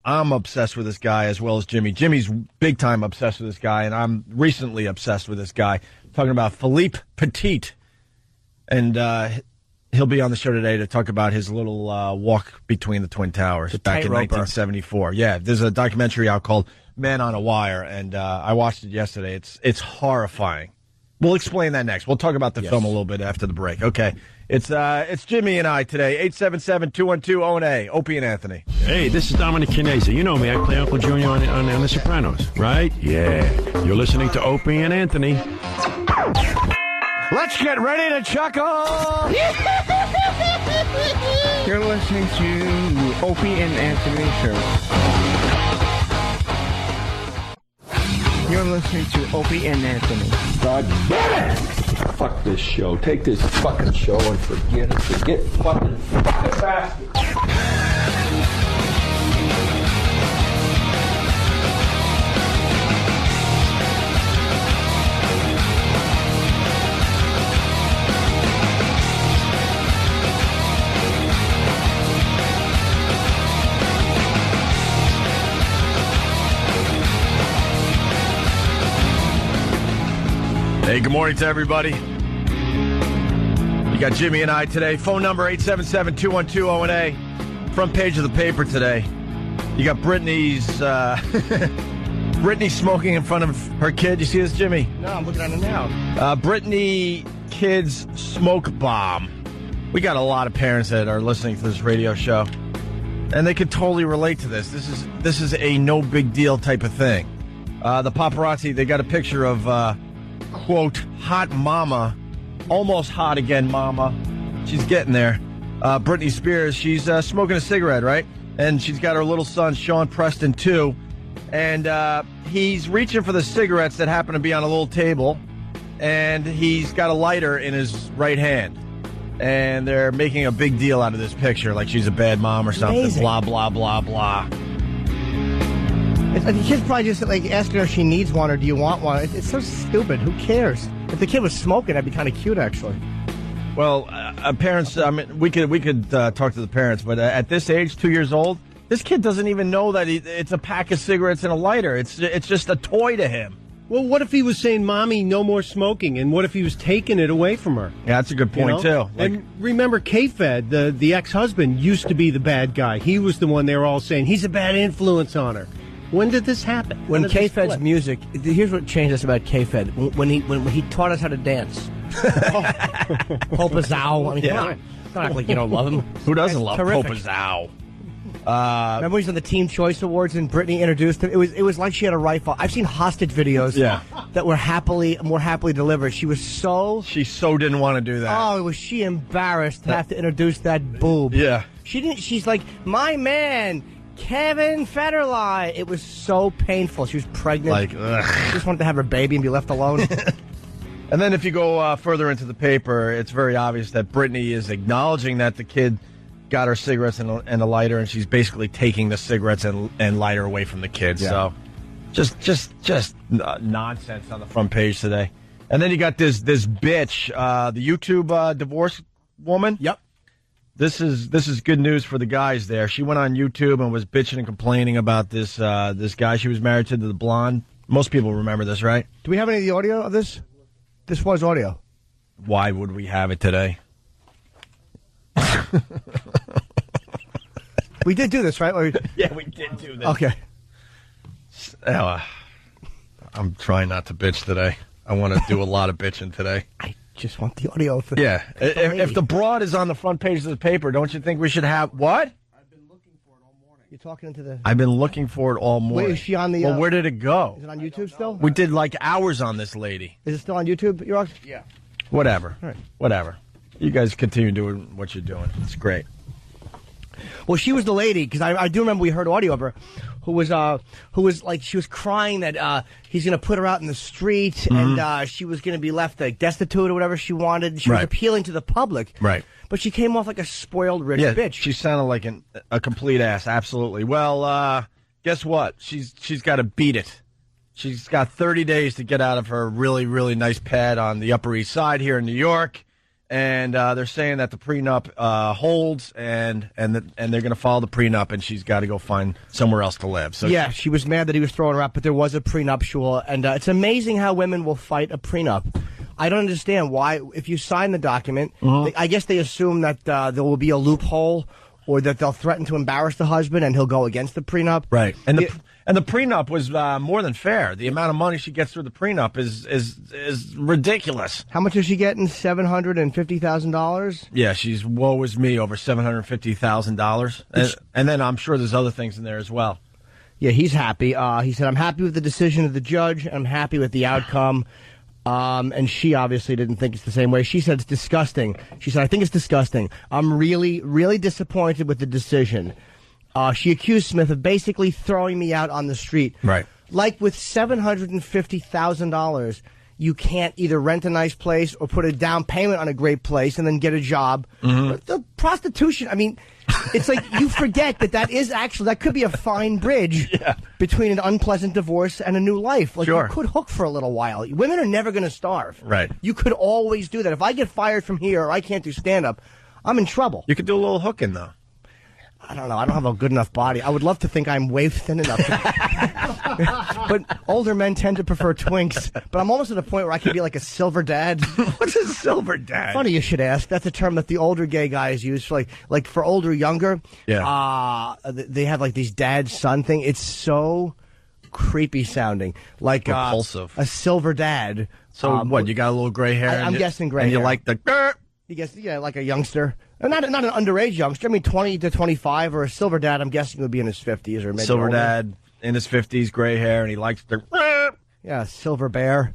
I'm obsessed with this guy as well as Jimmy. Jimmy's big time obsessed with this guy, and I'm recently obsessed with this guy. I'm talking about Philippe Petit. And he'll be on the show today to talk about his little walk between the Twin Towers back in 1974. Yeah, there's a documentary out called Man on a Wire, and I watched it yesterday. It's horrifying. We'll explain that next. We'll talk about the film a little bit after the break. Okay. It's Jimmy and I today. 877-212-ONA. Opie and Anthony. Hey, this is Dominic Canese. You know me. I play Uncle Junior on The Sopranos, right? Yeah. You're listening to Opie and Anthony. Let's get ready to chuckle! You're listening to Opie and Anthony Show. You're listening to Opie and Anthony. God damn it! Fuck this show. Take this fucking show and forget it. Forget fucking bastard. Hey, good morning to everybody. You got Jimmy and I today. Phone number 877-212-ONA. Front page of the paper today. You got Brittany's Brittany smoking in front of her kid. You see this, Jimmy? No, I'm looking at it now. Brittany kid's smoke bomb. We got a lot of parents that are listening to this radio show, and they could totally relate to this. This is a no big deal type of thing. The paparazzi, they got a picture of quote, hot mama, almost hot again mama. She's getting there. Britney Spears, she's smoking a cigarette, right? And she's got her little son, Sean Preston, too. And he's reaching for the cigarettes that happen to be on a little table. And he's got a lighter in his right hand. And they're making a big deal out of this picture, like she's a bad mom or something. Amazing. Blah, blah, blah, blah. The kid's probably just like asking her if she needs one or do you want one. It's so stupid. Who cares? If the kid was smoking, that'd be kind of cute, actually. Well, parents, I mean, we could talk to the parents, but at this age, 2 years old, this kid doesn't even know that it's a pack of cigarettes and a lighter. It's just a toy to him. Well, what if he was saying, Mommy, no more smoking? And what if he was taking it away from her? Yeah, that's a good point, too. And remember, K-Fed, the ex-husband, used to be the bad guy. He was the one they were all saying, he's a bad influence on her. When did this happen? When K-Fed's music, here's what changed us about K-Fed. When he taught us how to dance. Popazao. I mean, come on. It's not like you don't love him. Who doesn't love terrific. Popazao? Remember when he's on the Teen Choice Awards and Britney introduced him? It was like she had a rifle. I've seen hostage videos that were more happily delivered. She so didn't want to do that. Oh, was she embarrassed to have to introduce that boob? Yeah. She didn't. She's like, my man, Kevin Federline. It was so painful. She was pregnant. Like, ugh. She just wanted to have her baby and be left alone. And then if you go further into the paper, it's very obvious that Britney is acknowledging that the kid got her cigarettes and a lighter, and she's basically taking the cigarettes and lighter away from the kid. Yeah. So just nonsense on the front page today. And then you got this bitch, the YouTube divorce woman. Yep. This is good news for the guys there. She went on YouTube and was bitching and complaining about this guy she was married to, the blonde. Most people remember this, right? Do we have any of the audio of this? This was audio. Why would we have it today? We did do this, right? Yeah, we did do this. Okay. I'm trying not to bitch today. I want to do a lot of bitching today. I just want the audio. Yeah. If the broad is on the front page of the paper, don't you think we should have... What? I've been looking for it all morning. You're talking into the... I've been looking for it all morning. Wait, is she on the... Well, where did it go? Is it on YouTube still? We did like hours on this lady. Is it still on YouTube, Erox? Yeah. Whatever. All right. Whatever. You guys continue doing what you're doing. It's great. Well, she was the lady, because I do remember we heard audio of her, who was like, she was crying that he's going to put her out in the street, and she was going to be left like destitute or whatever she wanted. She was appealing to the public. Right. But she came off like a spoiled rich bitch. She sounded like a complete ass, absolutely. Well, guess what? She's got to beat it. She's got 30 days to get out of her really, really nice pad on the Upper East Side here in New York. and they're saying that the prenup holds, and they're going to follow the prenup, and she's got to go find somewhere else to live. So yeah, she was mad that he was throwing her out, but there was a prenuptial, and it's amazing how women will fight a prenup. I don't understand why. If you sign the document, I guess they assume that there will be a loophole, or that they'll threaten to embarrass the husband, and he'll go against the prenup. Right, and the prenup was more than fair. The amount of money she gets through the prenup is ridiculous. How much is she getting? $750,000. Yeah, she's woe is me over $750,000, and then I'm sure there's other things in there as well. Yeah, he's happy. He said, "I'm happy with the decision of the judge, and I'm happy with the outcome." And she obviously didn't think it's the same way. She said it's disgusting. She said, "I think it's disgusting. I'm really, really disappointed with the decision." She accused Smith of basically throwing me out on the street. Right. Like with $750,000, you can't either rent a nice place or put a down payment on a great place and then get a job. But the prostitution, I mean, it's like you forget that could be a fine bridge between an unpleasant divorce and a new life. Like, sure. You could hook for a little while. Women are never going to starve. Right. You could always do that. If I get fired from here or I can't do stand-up, I'm in trouble. You could do a little hooking, though. I don't know. I don't have a good enough body. I would love to think I'm waif thin enough. But older men tend to prefer twinks. But I'm almost at a point where I can be like a silver dad. What's a silver dad? Funny you should ask. That's a term that the older gay guys use for like for older, younger. Yeah. They have like these dad-son thing. It's so creepy sounding. Like repulsive. A silver dad. So what? You got a little gray hair? I'm guessing gray hair. And you like the... You guess, yeah, like a youngster. Not an underage youngster. I mean, 20 to 25, or a silver dad, I'm guessing would be in his 50s or maybe silver older. Dad in his 50s, gray hair, and he likes the... Yeah, silver bear.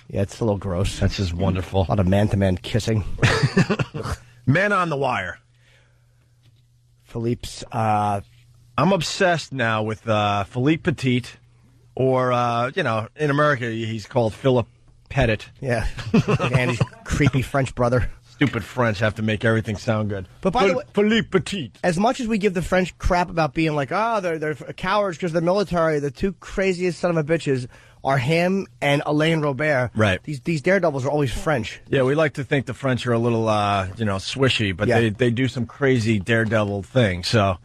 Yeah, it's a little gross. That's just wonderful. A lot of man-to-man kissing. Men on the Wire. Philippe's... I'm obsessed now with Philippe Petit, or, in America, he's called Philippe Petit. Yeah. Andy's creepy French brother. Stupid French have to make everything sound good. But by the way, Philippe Petit. As much as we give the French crap about being like, they're cowards because they're military, the two craziest son of a bitches are him and Alain Robert. Right. These daredevils are always French. Yeah, we like to think the French are a little, swishy, but they do some crazy daredevil things. So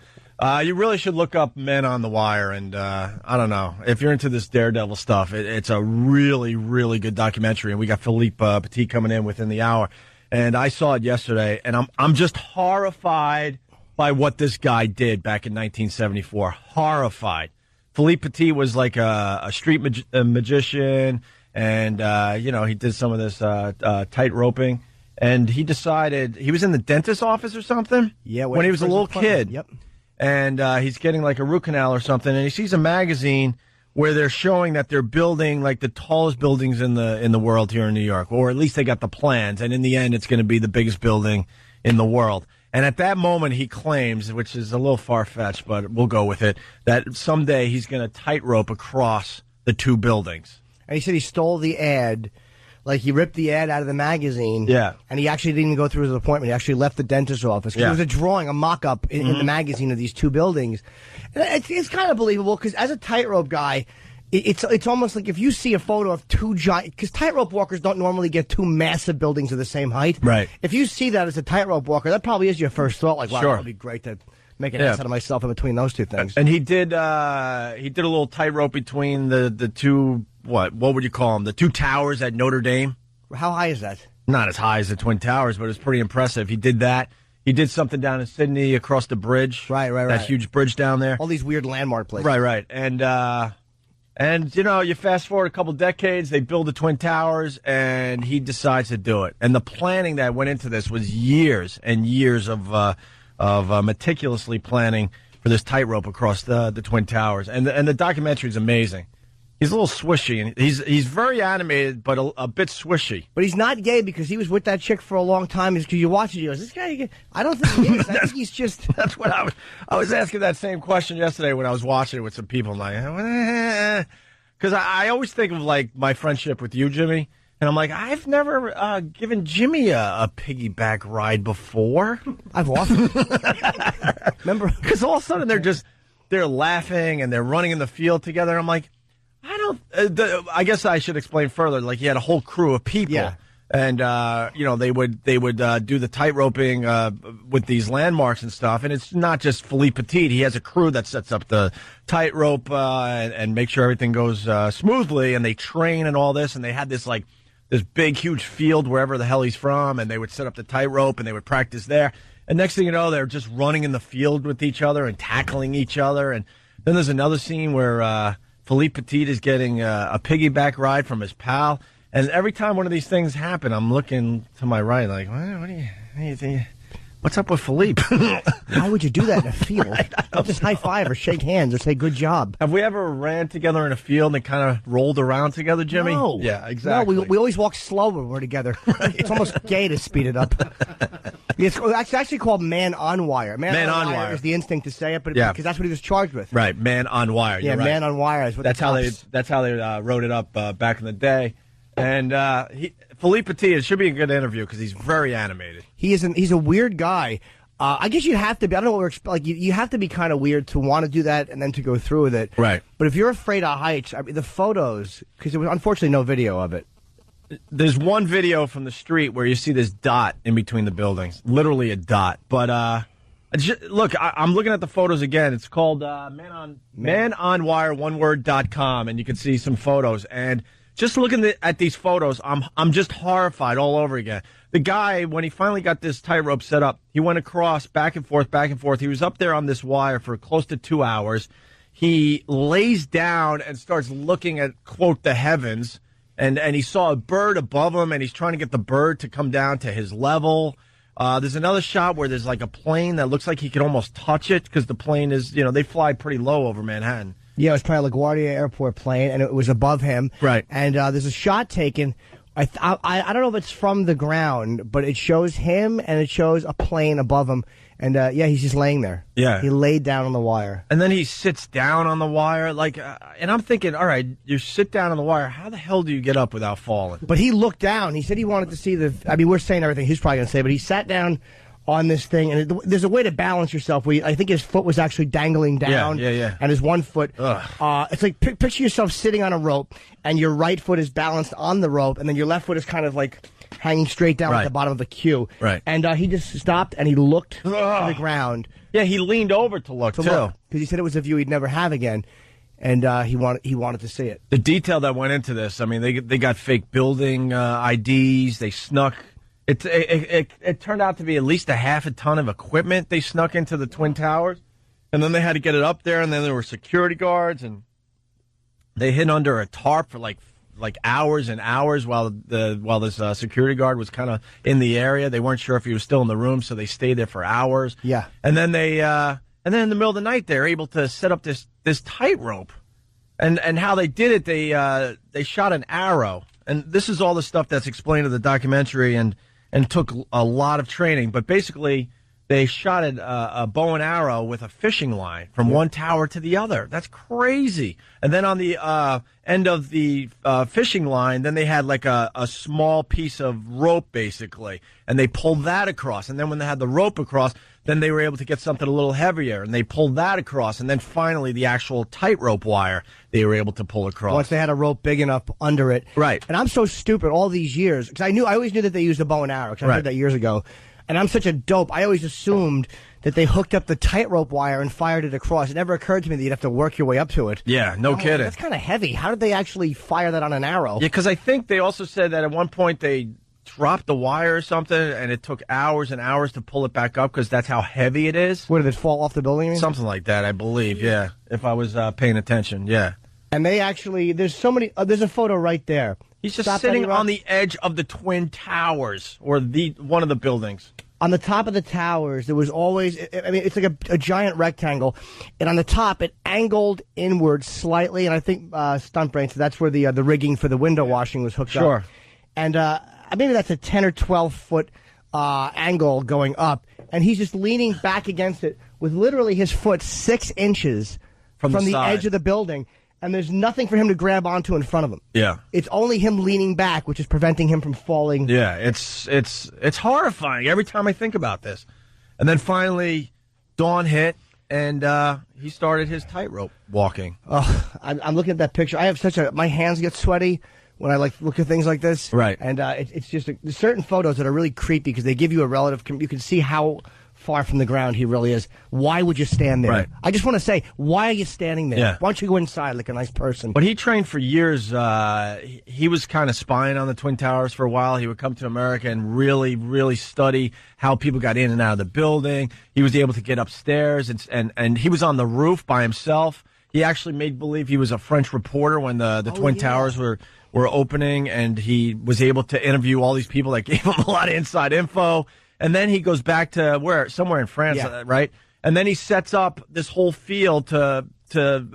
you really should look up Men on the Wire, and I don't know. If you're into this daredevil stuff, it's a really, really good documentary, and we got Philippe Petit coming in within the hour. And I saw it yesterday, and I'm just horrified by what this guy did back in 1974. Horrified. Philippe Petit was like a street magician, and he did some of this tight roping. And he decided he was in the dentist's office or something. Yeah, when he was a little kid. Yep. And he's getting like a root canal or something, and he sees a magazine where they're showing that they're building like the tallest buildings in the world here in New York, or at least they got the plans, and in the end it's going to be the biggest building in the world. And at that moment he claims, which is a little far-fetched, but we'll go with it, that someday he's going to tightrope across the two buildings. And he said he stole the ad. Like, he ripped the ad out of the magazine. Yeah. And he actually didn't go through his appointment. He actually left the dentist's office. Yeah. It was a drawing, a mock-up in the magazine of these two buildings. And it's kind of believable, because as a tightrope guy, it's almost like if you see a photo of two giant... Because tightrope walkers don't normally get two massive buildings of the same height. Right. If you see that as a tightrope walker, that probably is your first thought. Like, wow, sure. that would be great to make an ass out of myself in between those two things. And he did a little tightrope between the two... What would you call them? The two towers at Notre Dame? How high is that? Not as high as the Twin Towers, but it's pretty impressive. He did that. He did something down in Sydney across the bridge. Right. That huge bridge down there. All these weird landmark places. Right. And you fast forward a couple decades, they build the Twin Towers, and he decides to do it. And the planning that went into this was years and years of meticulously planning for this tightrope across the Twin Towers. And the documentary is amazing. He's a little swishy, and he's very animated, but a bit swishy. But he's not gay because he was with that chick for a long time. Because you watch it, he goes, "This guy." I don't think he is. I think he's just. That's what I was asking that same question yesterday when I was watching it with some people. I'm like, because I always think of like my friendship with you, Jimmy, and I'm like, I've never given Jimmy a piggyback ride before. I've often. Remember? Because all of a sudden they're laughing and they're running in the field together. I'm like. I guess I should explain further. Like, he had a whole crew of people. Yeah. And they would do the tight roping with these landmarks and stuff. And it's not just Philippe Petit. He has a crew that sets up the tightrope and make sure everything goes smoothly. And they train and all this. And they had this big, huge field wherever the hell he's from. And they would set up the tightrope and they would practice there. And next thing you know, they're just running in the field with each other and tackling each other. And then there's another scene where Philippe Petit is getting a piggyback ride from his pal. And every time one of these things happen, I'm looking to my right like, what do you think? What's up with Philippe? Why would you do that in a field? Don't just high five or shake hands or say good job. Have we ever ran together in a field and kind of rolled around together, Jimmy? No. Yeah, exactly. No, we always walk slow when we're together. Right. It's almost gay to speed it up. It's actually called man on wire. Man on wire is the instinct to say it, but because that's what he was charged with. Right, man on wire. Yeah, right. Man on wire is what that's how they wrote it up back in the day. And Philippe Petit, it should be a good interview because he's very animated. He's a weird guy. I guess you'd have to be. I don't know what we're you have to be kind of weird to want to do that and then to go through with it. Right. But if you're afraid of heights, I mean, the photos, because there was unfortunately no video of it. There's one video from the street where you see this dot in between the buildings, literally a dot. But look, I'm looking at the photos again. It's called manonwire1word.com, and you can see some photos. And just looking at these photos, I'm just horrified all over again. The guy, when he finally got this tightrope set up, he went across back and forth, back and forth. He was up there on this wire for close to 2 hours. He lays down and starts looking at, quote, the heavens. And he saw a bird above him, and he's trying to get the bird to come down to his level. There's another shot where there's like a plane that looks like he could almost touch it because the plane is, they fly pretty low over Manhattan. Yeah, it was probably a LaGuardia Airport plane, and it was above him. Right. And there's a shot taken. I don't know if it's from the ground, but it shows him and it shows a plane above him. And, he's just laying there. Yeah. He laid down on the wire. And then he sits down on the wire. And I'm thinking, all right, you sit down on the wire. How the hell do you get up without falling? But he looked down. He said he wanted to see we're saying everything he's probably going to say, but he sat down on this thing, and there's a way to balance yourself. I think his foot was actually dangling down. Yeah. And his one foot, it's like picture yourself sitting on a rope, and your right foot is balanced on the rope, and then your left foot is kind of like hanging straight down at the bottom of the queue. Right. And he just stopped, and he looked to the ground. Yeah, he leaned over to look, too. Because he said it was a view he'd never have again, and he wanted to see it. The detail that went into this, I mean, they got fake building IDs, they snuck... It turned out to be at least a half a ton of equipment they snuck into the Twin Towers, and then they had to get it up there, and then there were security guards, and they hid under a tarp for like hours and hours while this security guard was kind of in the area. They weren't sure if he was still in the room, so they stayed there for hours. Yeah, and then and then in the middle of the night, they're able to set up this tightrope, and how they did it, they shot an arrow, and this is all the stuff that's explained in the documentary, and took a lot of training. But basically, they shot a bow and arrow with a fishing line from one tower to the other. That's crazy. And then on the end of the fishing line, then they had like a small piece of rope, basically. And they pulled that across. And then when they had the rope across, then they were able to get something a little heavier. And they pulled that across. And then finally, the actual tightrope wire, they were able to pull across. Once they had a rope big enough under it. Right. And I'm so stupid all these years, because I always knew that they used a bow and arrow, because I heard that years ago. And I'm such a dope, I always assumed that they hooked up the tightrope wire and fired it across. It never occurred to me that you'd have to work your way up to it. Yeah, no kidding. That's kind of heavy. How did they actually fire that on an arrow? Yeah, because I think they also said that at one point they dropped the wire or something, and it took hours and hours to pull it back up because that's how heavy it is. What, did it fall off the building? You mean? Something like that, I believe, yeah. If I was paying attention, yeah. And they actually, there's so many, there's a photo right there. He's just sitting on the edge of the Twin Towers, or one of the buildings. On the top of the towers, there was always, I mean, it's like a giant rectangle. And on the top, it angled inward slightly. And I think Stunt Brain said that's where the rigging for the window washing was hooked up. Sure. And maybe that's a 10 or 12 foot angle going up. And he's just leaning back against it with literally his foot 6 inches from the edge of the building. And there's nothing for him to grab onto in front of him. Yeah. It's only him leaning back, which is preventing him from falling. Yeah, it's horrifying every time I think about this. And then finally, dawn hit, and he started his tightrope walking. Oh, I'm looking at that picture. I have my hands get sweaty when I like look at things like this. Right. And it's just there's certain photos that are really creepy because they give you a relative. You can see how far from the ground he really is. Why would you stand there? Right. I just want to say, why are you standing there? Yeah. Why don't you go inside like a nice person? But he trained for years. He was kind of spying on the Twin Towers for a while. He would come to America and really, really study how people got in and out of the building. He was able to get upstairs, and he was on the roof by himself. He actually made believe he was a French reporter when the Twin Towers were opening, and he was able to interview all these people that gave him a lot of inside info. And then he goes back to somewhere in France, right? And then he sets up this whole field to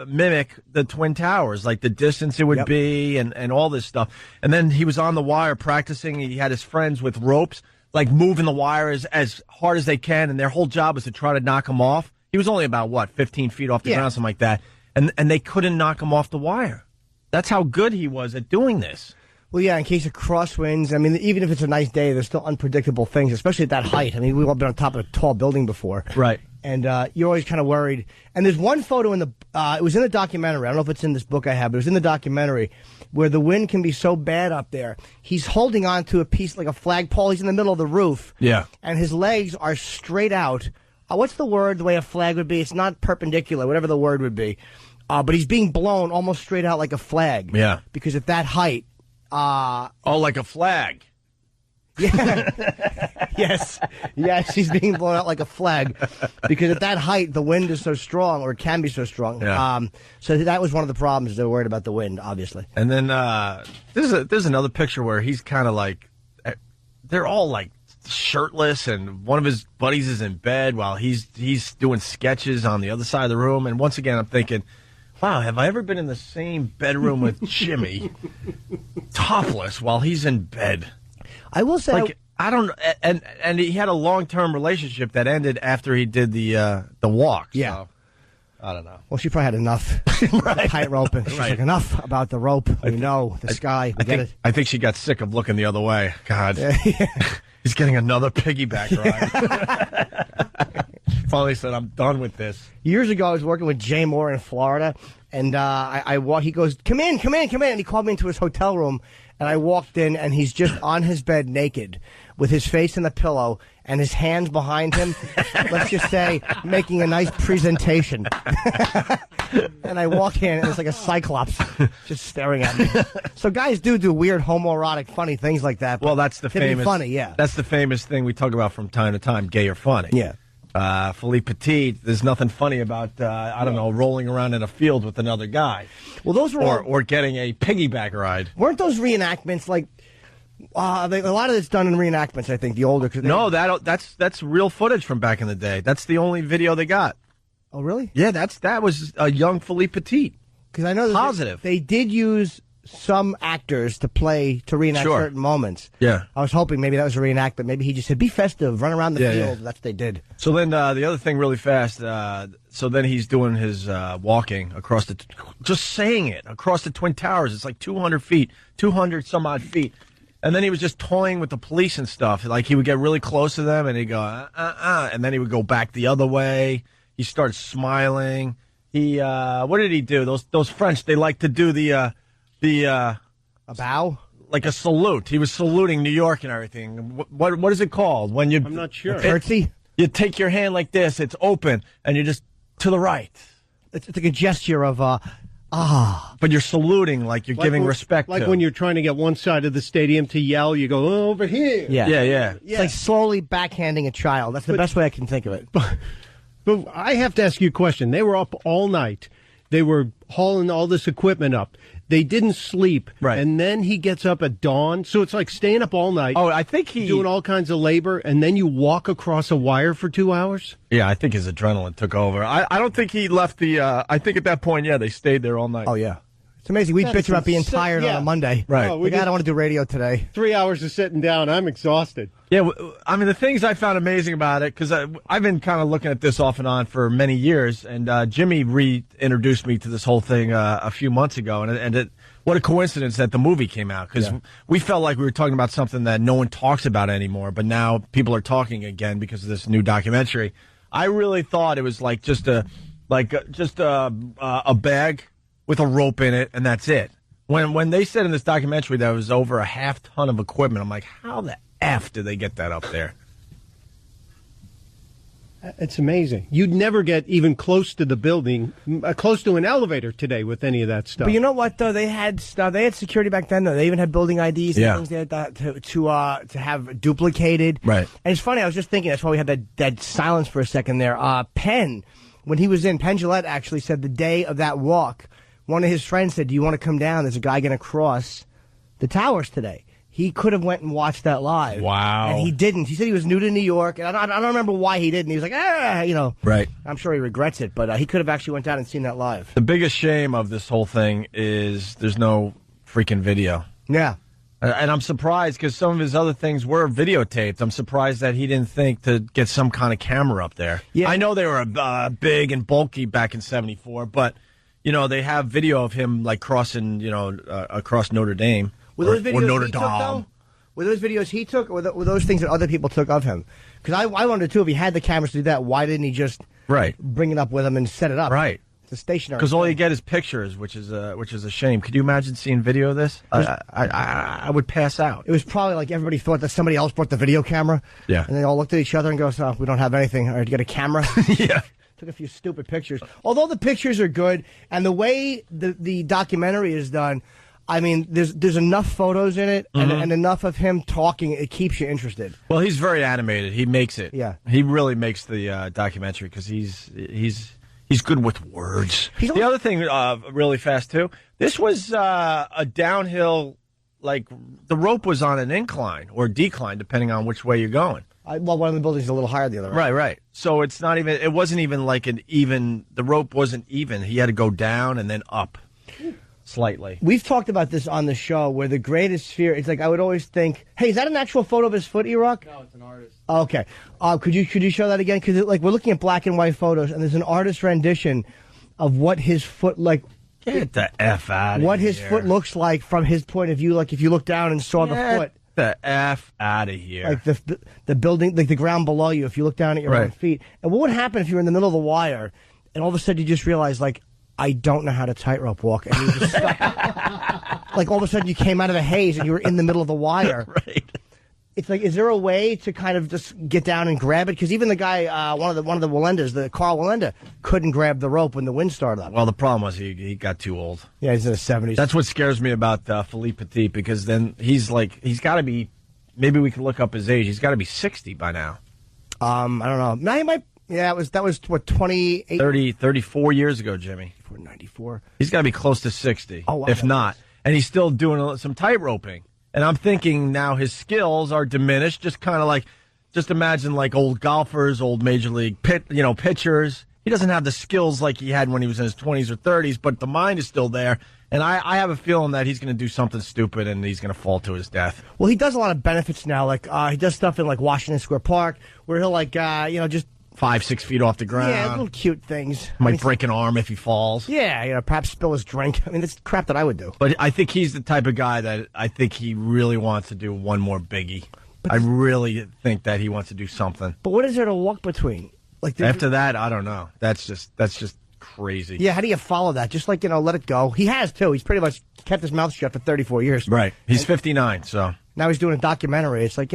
mimic the Twin Towers, like the distance it would be and all this stuff. And then he was on the wire practicing. He had his friends with ropes, like moving the wire as hard as they can, and their whole job was to try to knock him off. He was only about, 15 feet off the ground, something like that. And they couldn't knock him off the wire. That's how good he was at doing this. Well, yeah, in case of crosswinds. I mean, even if it's a nice day, there's still unpredictable things, especially at that height. I mean, we've all been on top of a tall building before. Right. And you're always kind of worried. And there's one photo in it was in the documentary. I don't know if it's in this book I have, but it was in the documentary where the wind can be so bad up there. He's holding on to a piece like a flagpole. He's in the middle of the roof. Yeah. And his legs are straight out. What's the word, the way a flag would be? It's not perpendicular, whatever the word would be. But he's being blown almost straight out like a flag. Yeah. Because at that height... like a flag. Yeah. Yes, he's being blown out like a flag because at that height the wind is so strong, or it can be so strong. Yeah. So that was one of the problems. They're worried about the wind, obviously. And then there's another picture where he's kind of like, they're all like shirtless, and one of his buddies is in bed while he's doing sketches on the other side of the room. And once again, I'm thinking, wow, have I ever been in the same bedroom with Jimmy, topless, while he's in bed? I will say, like, I don't, and he had a long-term relationship that ended after he did the walk. Yeah. So, I don't know. Well, she probably had enough tightrope, and she's like, enough about the rope. We know the sky. We get it. I think she got sick of looking the other way. God, he's getting another piggyback ride. Finally said, I'm done with this. Years ago, I was working with Jay Moore in Florida, and he goes, come in. And he called me into his hotel room, and I walked in, and he's just on his bed naked with his face in the pillow and his hands behind him, let's just say, making a nice presentation. And I walk in, and it's like a cyclops just staring at me. So guys do weird homoerotic, funny things like that. Well, that's the famous... funny, yeah. That's the famous thing we talk about from time to time, gay or funny. Yeah. Philippe Petit, there's nothing funny about, rolling around in a field with another guy. Well, those were or getting a piggyback ride. Weren't those reenactments like... a lot of it's done in reenactments, I think, the older... No, that's real footage from back in the day. That's the only video they got. Oh, really? Yeah, that was a young Philippe Petit. Because I know that positive. They did use some actors to reenact certain moments. Yeah. I was hoping maybe that was a reenactment. Maybe he just said, be festive, run around the field. Yeah. That's what they did. So then the other thing really fast, so then he's doing his walking across just saying it, across the Twin Towers. It's like 200 feet, 200 some odd feet. And then he was just toying with the police and stuff. Like he would get really close to them and he'd go, and then he would go back the other way. He started smiling. What did he do? Those French, they like to do a bow? Like a salute. He was saluting New York and everything. What is it called? When I'm not sure. A curtsy? You take your hand like this, it's open, and you're just to the right. It's like a gesture of, But you're saluting like you're giving respect like to. when you're trying to get one side of the stadium to yell, you go, over here. Yeah. It's like slowly backhanding a child. That's the best way I can think of it. But I have to ask you a question. They were up all night. They were hauling all this equipment up. They didn't sleep. Right. And then he gets up at dawn. So it's like staying up all night. Oh, I think doing all kinds of labor, and then you walk across a wire for 2 hours? Yeah, I think his adrenaline took over. I don't think he left I think at that point, they stayed there all night. Oh, yeah. It's amazing. We bitch about being tired on a Monday. Right. Oh, I don't want to do radio today. 3 hours of sitting down. I'm exhausted. Yeah, I mean, the things I found amazing about it, because I've been kind of looking at this off and on for many years, and Jimmy reintroduced me to this whole thing a few months ago, and what a coincidence that the movie came out, because we felt like we were talking about something that no one talks about anymore, but now people are talking again because of this new documentary. I really thought it was like just a bag with a rope in it, and that's it. When they said in this documentary that it was over a half ton of equipment, I'm like, how the F did they get that up there? It's amazing. You'd never get even close to the building, close to an elevator today with any of that stuff. But you know what, though? They had stuff. They had security back then, though. They even had building IDs and things they had to have duplicated. Right. And it's funny. I was just thinking. That's why we had that silence for a second there. Penn, when he was in, Penn Jillette actually said the day of that walk, one of his friends said, "Do you want to come down? There's a guy going to cross the towers today." He could have went and watched that live. Wow. And he didn't. He said he was new to New York, and I don't remember why he didn't. He was like, Right. I'm sure he regrets it, but he could have actually went down and seen that live. The biggest shame of this whole thing is there's no freaking video. Yeah. And I'm surprised because some of his other things were videotaped. I'm surprised that he didn't think to get some kind of camera up there. Yeah. I know they were big and bulky back in '74, but, they have video of him, like, crossing, across Notre Dame. Were those videos or Notre he Dame. took, though? Were those videos he took, or were those things that other people took of him? Because I wondered, too, if he had the cameras to do that, why didn't he just bring it up with him and set it up? Right. It's a stationary Because all thing. you get is pictures, which is a shame. Could you imagine seeing video of this? I would pass out. It was probably like everybody thought that somebody else brought the video camera. Yeah. And they all looked at each other and go, "Oh, we don't have anything. All right, you get a camera?" Yeah. Took a few stupid pictures. Although the pictures are good, and the way the documentary is done, I mean, there's enough photos in it and enough of him talking. It keeps you interested. Well, he's very animated. He makes it. Yeah. He really makes the documentary because he's good with words. He's The other thing, really fast too. This was a downhill, like the rope was on an incline or decline, depending on which way you're going. Well, one of the buildings is a little higher than the other. Right. So it's not even. It wasn't even like an even. The rope wasn't even. He had to go down and then up. Slightly. We've talked about this on the show where the greatest fear, it's like I would always think, hey, is that an actual photo of his foot, E-Rock? No, it's an artist. Okay. Could you show that again? Because we're looking at black and white photos, and there's an artist rendition of what his foot, like, Get the F out of here. what his foot looks like from his point of view, like if you look down and saw the foot. The F out of here. Like the building, like the ground below you, if you look down at your own Right. feet. And what would happen if you were in the middle of the wire, and all of a sudden you just realize, like, I don't know how to tightrope walk, and you just stuck. Like all of a sudden you came out of the haze and you were in the middle of the wire. Right. It's like, is there a way to kind of just get down and grab it? Because even the guy, one of the Walendas, the Carl Walenda, couldn't grab the rope when the wind started up. Well, the problem was he got too old. Yeah, he's in his 70s. That's what scares me about Philippe Petit, because then he's got to be, maybe we can look up his age. He's got to be 60 by now. I don't know. No, he might. Yeah, that was what, 28? 34 years ago, Jimmy. 94. He's got to be close to 60, Oh, wow, if that not. And he's still doing some tight roping. And I'm thinking now his skills are diminished, just kind of like, just imagine like old golfers, old major league pitchers. He doesn't have the skills like he had when he was in his 20s or 30s, but the mind is still there. And I have a feeling that he's going to do something stupid and he's going to fall to his death. Well, he does a lot of benefits now. Like, he does stuff in, like, Washington Square Park, where he'll, like, just... 5-6 feet off the ground. Yeah, little cute things. Might break an arm if he falls. Yeah, perhaps spill his drink. I mean, that's crap that I would do. But I think he's the type of guy that I think he really wants to do one more biggie. I really think that he wants to do something. But what is there to walk between? Like After that, I don't know. That's just crazy. Yeah, how do you follow that? Just like, let it go. He has, too. He's pretty much kept his mouth shut for 34 years. Right. He's 59, so. Now he's doing a documentary. It's like,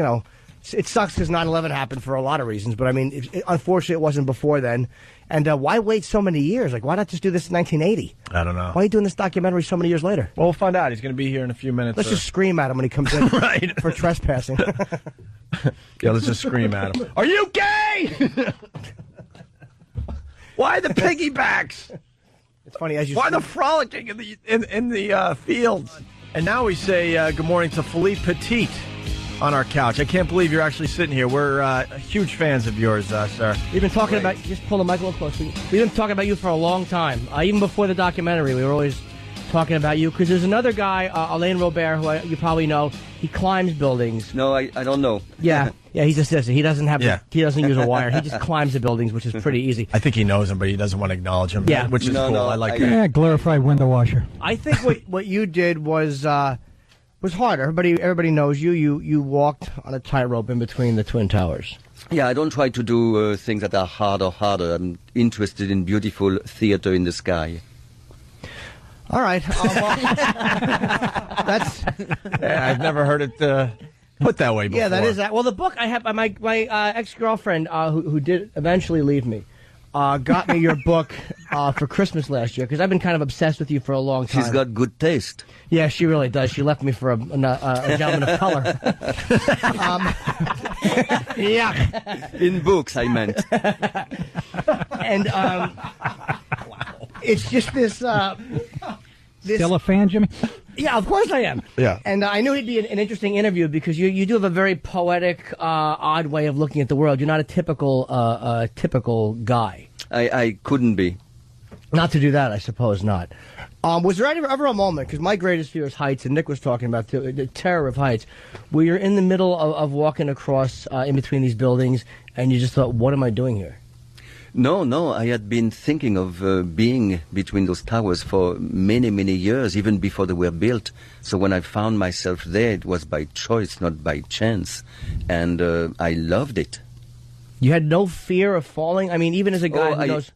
it sucks because 9/11 happened for a lot of reasons. But, I mean, unfortunately, it wasn't before then. And why wait so many years? Like, why not just do this in 1980? I don't know. Why are you doing this documentary so many years later? Well, we'll find out. He's going to be here in a few minutes. Let's just scream at him when he comes in Right. for trespassing. Yeah, let's just scream at him. Are you gay? Why the piggybacks? It's funny as you. Why the frolicking in the fields? And now we say good morning to Philippe Petit on our couch. I can't believe you're actually sitting here. We're huge fans of yours, sir. We've been talking about. Just pull the mic a little closer. We've been talking about you for a long time. Even before the documentary, we were always talking about you because there's another guy, Alain Robert, who you probably know. He climbs buildings. No, I don't know. Yeah, he's a sissy. He doesn't have. Yeah. He doesn't use a wire. He just climbs the buildings, which is pretty easy. I think he knows him, but he doesn't want to acknowledge him. Yeah. Which is No, cool. no, I like I- that. Yeah, glorified window washer. I think what you did was hard. Everybody knows you. You walked on a tightrope in between the Twin Towers. Yeah, I don't try to do things that are harder. I'm interested in beautiful theater in the sky. All right. That's Yeah, I've never heard it put that way before. yeah. That is that. Well, the book I have my ex-girlfriend who did eventually leave me. Got me your book for Christmas last year because I've been kind of obsessed with you for a long time. She's got good taste. Yeah, she really does. She left me for a gentleman of color. Yeah. In books, I meant. And it's just this. Still a fan, Jimmy? Yeah, of course I am. Yeah. And I knew he'd be an interesting interview because you do have a very poetic, odd way of looking at the world. You're not a typical guy. I couldn't be. Not to do that, I suppose not. Was there ever a moment, because my greatest fear is heights, and Nick was talking about the terror of heights, where you're in the middle of walking across in between these buildings, and you just thought, what am I doing here? No, I had been thinking of being between those towers for many, many years, even before they were built. So when I found myself there, it was by choice, not by chance. And I loved it. You had no fear of falling? I mean, even as a guy who knows...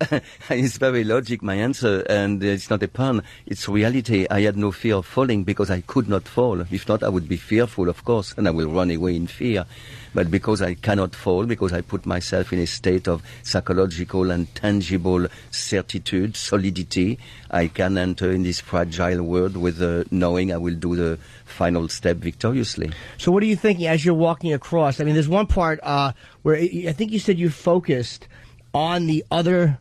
It's very logic, my answer, and it's not a pun. It's reality. I had no fear of falling because I could not fall. If not, I would be fearful, of course, and I will run away in fear. But because I cannot fall, because I put myself in a state of psychological and tangible certitude, solidity, I can enter in this fragile world with knowing I will do the final step victoriously. So what are you thinking as you're walking across? I mean, there's one part where I think you said you focused on the other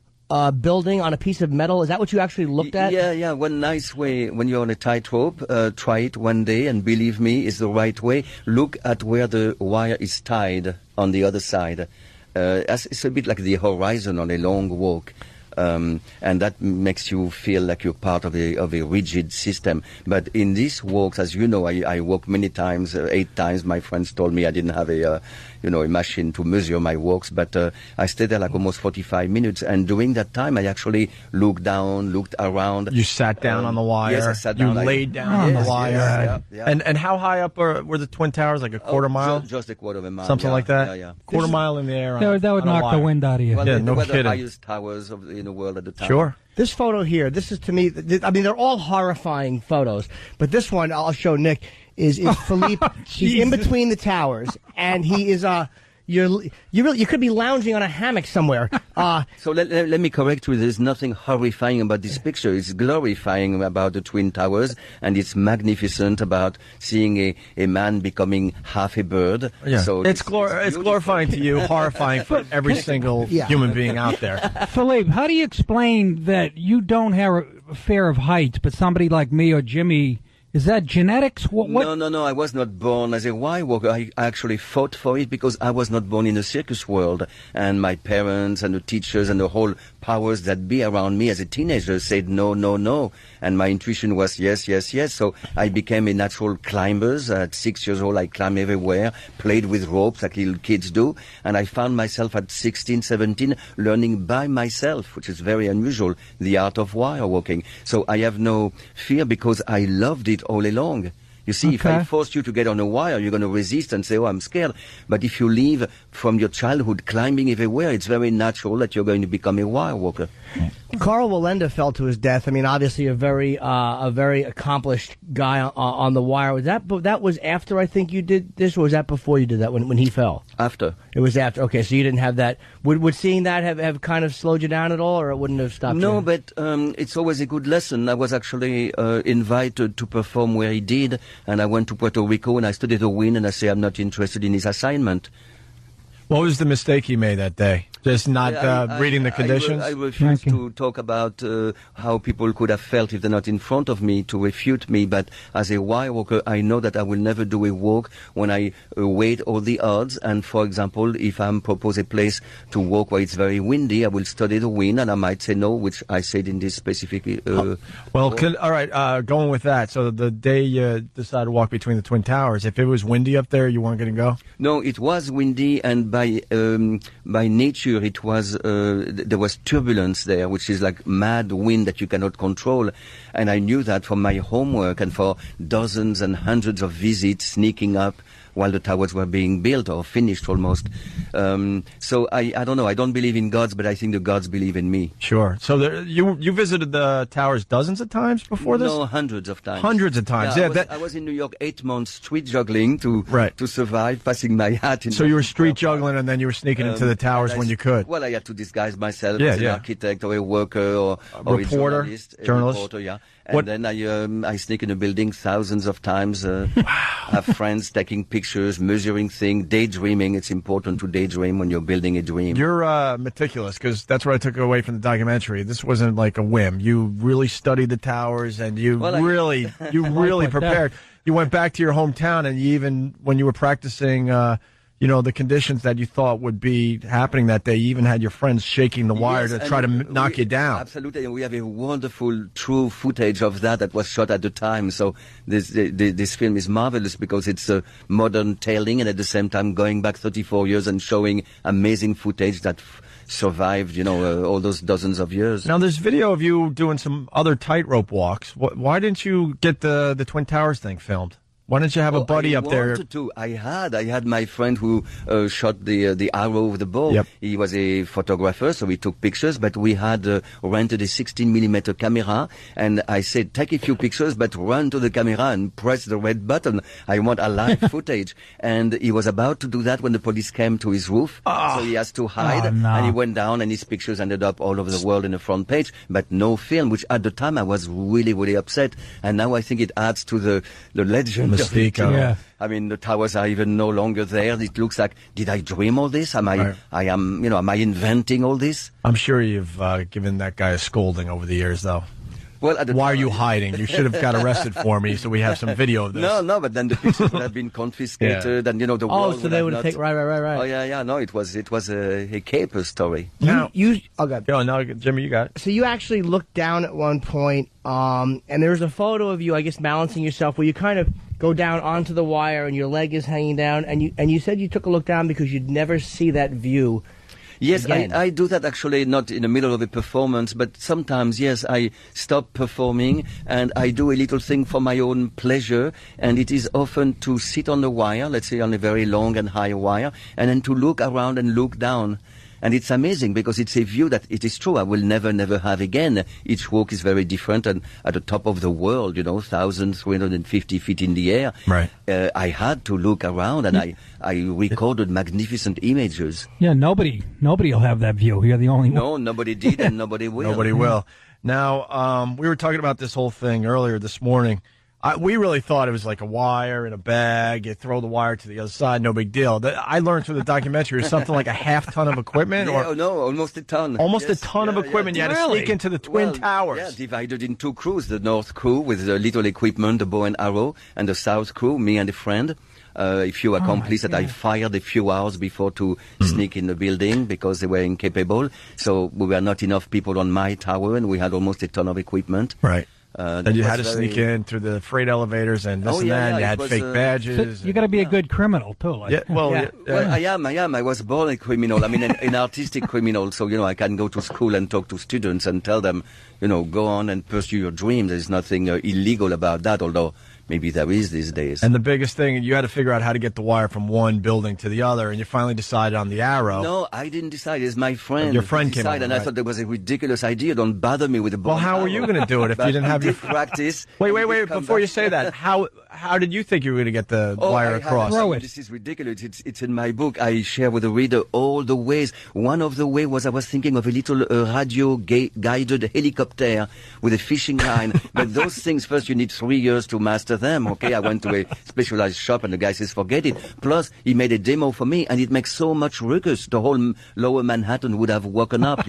building on a piece of metal. Is that what you actually looked at? Yeah. One nice way when you're on a tightrope, try it one day, and believe me, it's the right way. Look at where the wire is tied on the other side. It's a bit like the horizon on a long walk. And that makes you feel like you're part of a rigid system. But in these walks, as you know, I walk many times, 8 times. My friends told me I didn't have a machine to measure my walks, but I stayed there like almost 45 minutes. And during that time, I actually looked down, looked around. You sat down on the wire. Yes, I sat down. You laid down on the wire. Yeah. And how high up were the Twin Towers? Like a quarter mile? Just a quarter of a mile. Something like that? Yeah. Quarter mile in the air. That would knock the wind out of you. Well, Yeah, they no were the kidding. highest towers in the world at the time. Sure. This photo here, this is to me, I mean, they're all horrifying photos, but this one I'll show Nick is Philippe. He's in between the towers, and he is you could be lounging on a hammock somewhere. So let me correct you. There's nothing horrifying about this picture. It's glorifying about the Twin Towers, and it's magnificent about seeing a man becoming half a bird. Yeah. So it's glorifying to you, horrifying for every single human being out there. Philippe, how do you explain that you don't have a fear of heights, but somebody like me or Jimmy... Is that genetics? What? No. I was not born as a wire walker. I actually fought for it because I was not born in the circus world. And my parents and the teachers and the whole powers that be around me as a teenager said no. And my intuition was yes. So I became a natural climber. At 6 years old, I climbed everywhere, played with ropes like little kids do. And I found myself at 16, 17 learning by myself, which is very unusual, the art of wire walking. So I have no fear because I loved it all along. You see, if I force you to get on a wire, you're going to resist and say, oh, I'm scared. But if you live from your childhood climbing everywhere, it's very natural that you're going to become a wire walker. Carl Wallenda fell to his death. I mean, obviously a very accomplished guy on the wire. That was after I think you did this, or was that before you did that when he fell? After. It was after. Okay, so you didn't have that. Would seeing that have kind of slowed you down at all, or it wouldn't have stopped you? No, but it's always a good lesson. I was actually invited to perform where he did, and I went to Puerto Rico and I studied the wind, and I say I'm not interested in his assignment. What was the mistake he made that day? Just not reading the conditions? I refuse to talk about how people could have felt if they're not in front of me to refute me. But as a wire walker, I know that I will never do a walk when I weigh all the odds. And for example, if I'm proposed a place to walk where it's very windy, I will study the wind and I might say no, which I said in this specific. All right. Going with that. So the day you decided to walk between the Twin Towers, if it was windy up there, you weren't going to go? No, it was windy, and by nature, it was there was turbulence there, which is like mad wind that you cannot control. And I knew that from my homework and for dozens and hundreds of visits, sneaking up while the towers were being built or finished almost. So I don't know. I don't believe in gods, but I think the gods believe in me. Sure. So you visited the towers dozens of times before this? No, hundreds of times. Hundreds of times. Yeah, I was in New York 8 months street juggling to survive, passing my hat in. So you were street juggling, and then you were sneaking into the towers when you could. Well, I had to disguise myself as an architect or a worker or a reporter, journalist. Yeah. And then I sneak in a building thousands of times, have friends taking pictures, measuring things, daydreaming. It's important to daydream when you're building a dream. You're meticulous, because that's what I took away from the documentary. This wasn't like a whim. You really studied the towers, and you really prepared. You went back to your hometown, and you even, when you were practicing, the conditions that you thought would be happening that day, you even had your friends shaking the wire to try to knock you down. Absolutely, and we have a wonderful, true footage of that was shot at the time. So this film is marvelous because it's a modern telling, and at the same time going back 34 years and showing amazing footage that survived, all those dozens of years. Now, there's video of you doing some other tightrope walks. Why didn't you get the Twin Towers thing filmed? Why didn't you have a buddy up there? I had my friend who shot the arrow with the bow. Yep. He was a photographer, so we took pictures, but we had rented a 16mm camera, and I said, take a few pictures, but run to the camera and press the red button. I want a live footage. And he was about to do that when the police came to his roof, so he has to hide, and he went down, and his pictures ended up all over the world in the front page, but no film, which at the time I was really, really upset, and now I think it adds to the legend. Mystique. Yeah. I mean, the towers are even no longer there. It looks like, did I dream all this? Am I inventing all this? I'm sure you've given that guy a scolding over the years, though. Well, why are you hiding? You should have got arrested for me, so we have some video of this. No, but then the pictures would have been confiscated, and the world so they would have taken right. Oh yeah. No, it was a caper story. Jimmy, you got it. So you actually looked down at one point, and there's a photo of you, I guess, balancing yourself, where you kind of go down onto the wire, and your leg is hanging down, and you said you took a look down because you'd never see that view. Yes, I do that actually, not in the middle of a performance, but sometimes, yes, I stop performing and I do a little thing for my own pleasure, and it is often to sit on the wire, let's say on a very long and high wire, and then to look around and look down. And it's amazing because it's a view that, it is true, I will never have again. Each walk is very different, and at the top of the world, 1,350 feet in the air. Right. I had to look around, and I recorded magnificent images. Yeah, nobody will have that view. You're the only one. No, nobody did, and nobody will. Nobody will. Now, we were talking about this whole thing earlier this morning. We really thought it was like a wire in a bag. You throw the wire to the other side, no big deal. I learned through the documentary it was something like a half-ton of equipment. Almost a ton. Almost a ton of equipment. You had to sneak into the Twin Towers. Yeah, divided in two crews. The North crew with the little equipment, the bow and arrow, and the South crew, me and a friend. A few accomplices that I fired a few hours before to sneak in the building because they were incapable. So we were not enough people on my tower, and we had almost a ton of equipment. Right. And you had to sneak in through the freight elevators and this and that. You had fake badges. So you got to be a good criminal too. Well, I am. I was born a criminal. I mean, an artistic criminal. So I can go to school and talk to students and tell them, go on and pursue your dreams. There's nothing illegal about that. Although maybe there is these days. And the biggest thing, you had to figure out how to get the wire from one building to the other, and you finally decided on the arrow. No, I didn't decide. It's my friend. Your friend came over, and I thought that was a ridiculous idea. Don't bother me with the ball. Well, how were you going to do it if you didn't have your practice? Wait. Before you say that, how did you think you were going to get the wire across? This is ridiculous. It's in my book. I share with the reader all the ways. One of the ways was I was thinking of a little radio guided helicopter with a fishing line. But those things, first you need 3 years to master them. Okay, I went to a specialized shop and the guy says, forget it. Plus, he made a demo for me and it makes so much ruckus. The whole lower Manhattan would have woken up,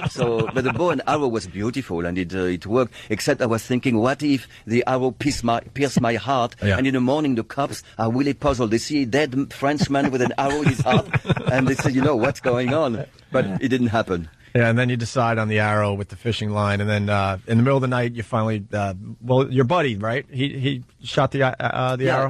So, but the bow and arrow was beautiful and it worked. Except I was thinking, what if the arrow pierced my heart and in the morning the cops are really puzzled. They see a dead Frenchman with an arrow in his heart and they say, what's going on? But it didn't happen. Yeah, and then you decide on the arrow with the fishing line, and then in the middle of the night you finally, your buddy, right? He shot the arrow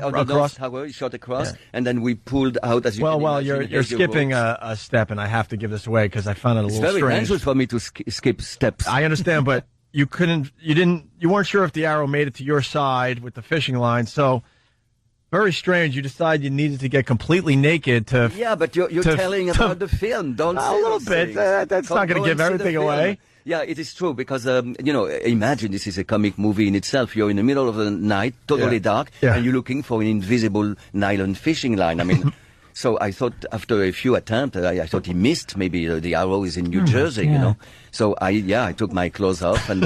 on the across. North Tower, he shot across, and then we pulled out. As you can imagine, you're skipping a step, and I have to give this away because I found it a little strange. It's very dangerous for me to skip steps. I understand, but you weren't sure if the arrow made it to your side with the fishing line, so Very strange. You decide you needed to get completely naked to. Yeah, but you're telling about the film. Don't a say little those bit. things. That's not going to give everything away. Yeah, it is true because, imagine this is a comic movie in itself. You're in the middle of the night, totally dark, and you're looking for an invisible nylon fishing line. I mean, so I thought after a few attempts, I thought he missed. Maybe the arrow is in New Jersey, you know. So I took my clothes off and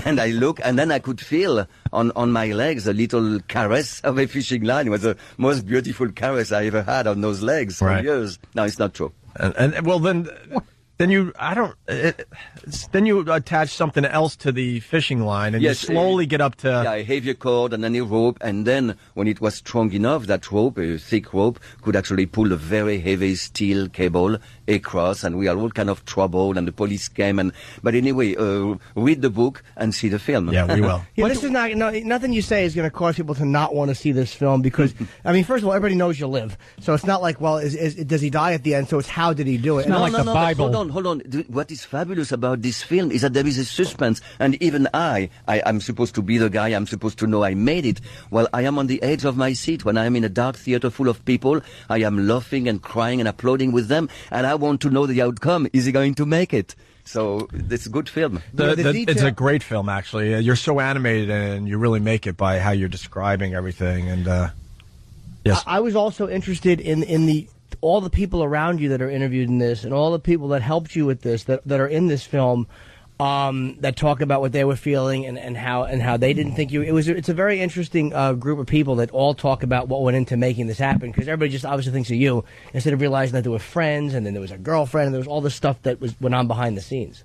and I look, and then I could feel on my legs a little caress of a fishing line. It was the most beautiful caress I ever had on those legs for years. No, it's not true. And well then. Then you attach something else to the fishing line, and you slowly get up to a heavier cord and then a rope, and then when it was strong enough, that rope, a thick rope, could actually pull a very heavy steel cable across, and we are all kind of troubled, and the police came. But anyway, read the book and see the film. Yeah, we will. This is nothing you say is going to cause people to not want to see this film because, I mean, first of all, everybody knows you live, so it's not like, well, does he die at the end? So it's how did he do it? It's not like the Bible. Hold on. What is fabulous about this film is that there is a suspense, and even I'm supposed to be the guy. I'm supposed to know I made it. Well, I am on the edge of my seat when I am in a dark theater full of people. I am laughing and crying and applauding with them, and I want to know the outcome. Is he going to make it? So it's a good film. It's a great film, actually. You're so animated, and you really make it by how you're describing everything. And yes, I was also interested in all the people around you that are interviewed in this, and all the people that helped you with this, that are in this film, that talk about what they were feeling and how they didn't think you. It's a very interesting group of people that all talk about what went into making this happen, because everybody just obviously thinks of you instead of realizing that there were friends, and then there was a girlfriend, and there was all this stuff that went on behind the scenes.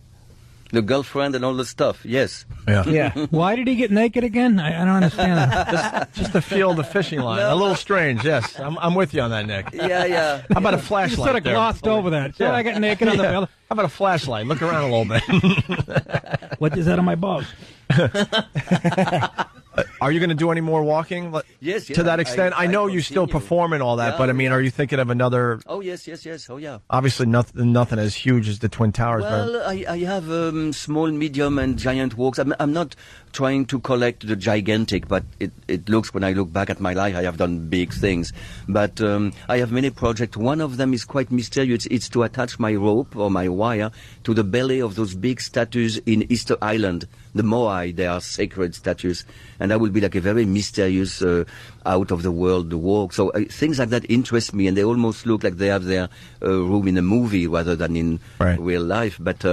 The girlfriend and all the stuff, yes. Yeah. Why did he get naked again? I don't understand that. just to feel the fishing line. A little strange, yes. I'm with you on that, Nick. Yeah. How about a flashlight? You sort of glossed over that. So I got naked on the bill. How about a flashlight? Look around a little bit. What is that on my balls? Are you going to do any more walking? Yes. To that extent? I know you still perform and all that, but I mean, are you thinking of another? Oh, yes. Oh, yeah. Obviously, nothing as huge as the Twin Towers. Well, I have small, medium, and giant walks. I'm not trying to collect the gigantic, but it looks, when I look back at my life, I have done big things. But I have many projects. One of them is quite mysterious. It's to attach my rope or my wire to the belly of those big statues in Easter Island. The Moai, they are sacred statues. And that will be like a very mysterious, out of the world walk. So things like that interest me, and they almost look like they have their room in a movie rather than in real life. But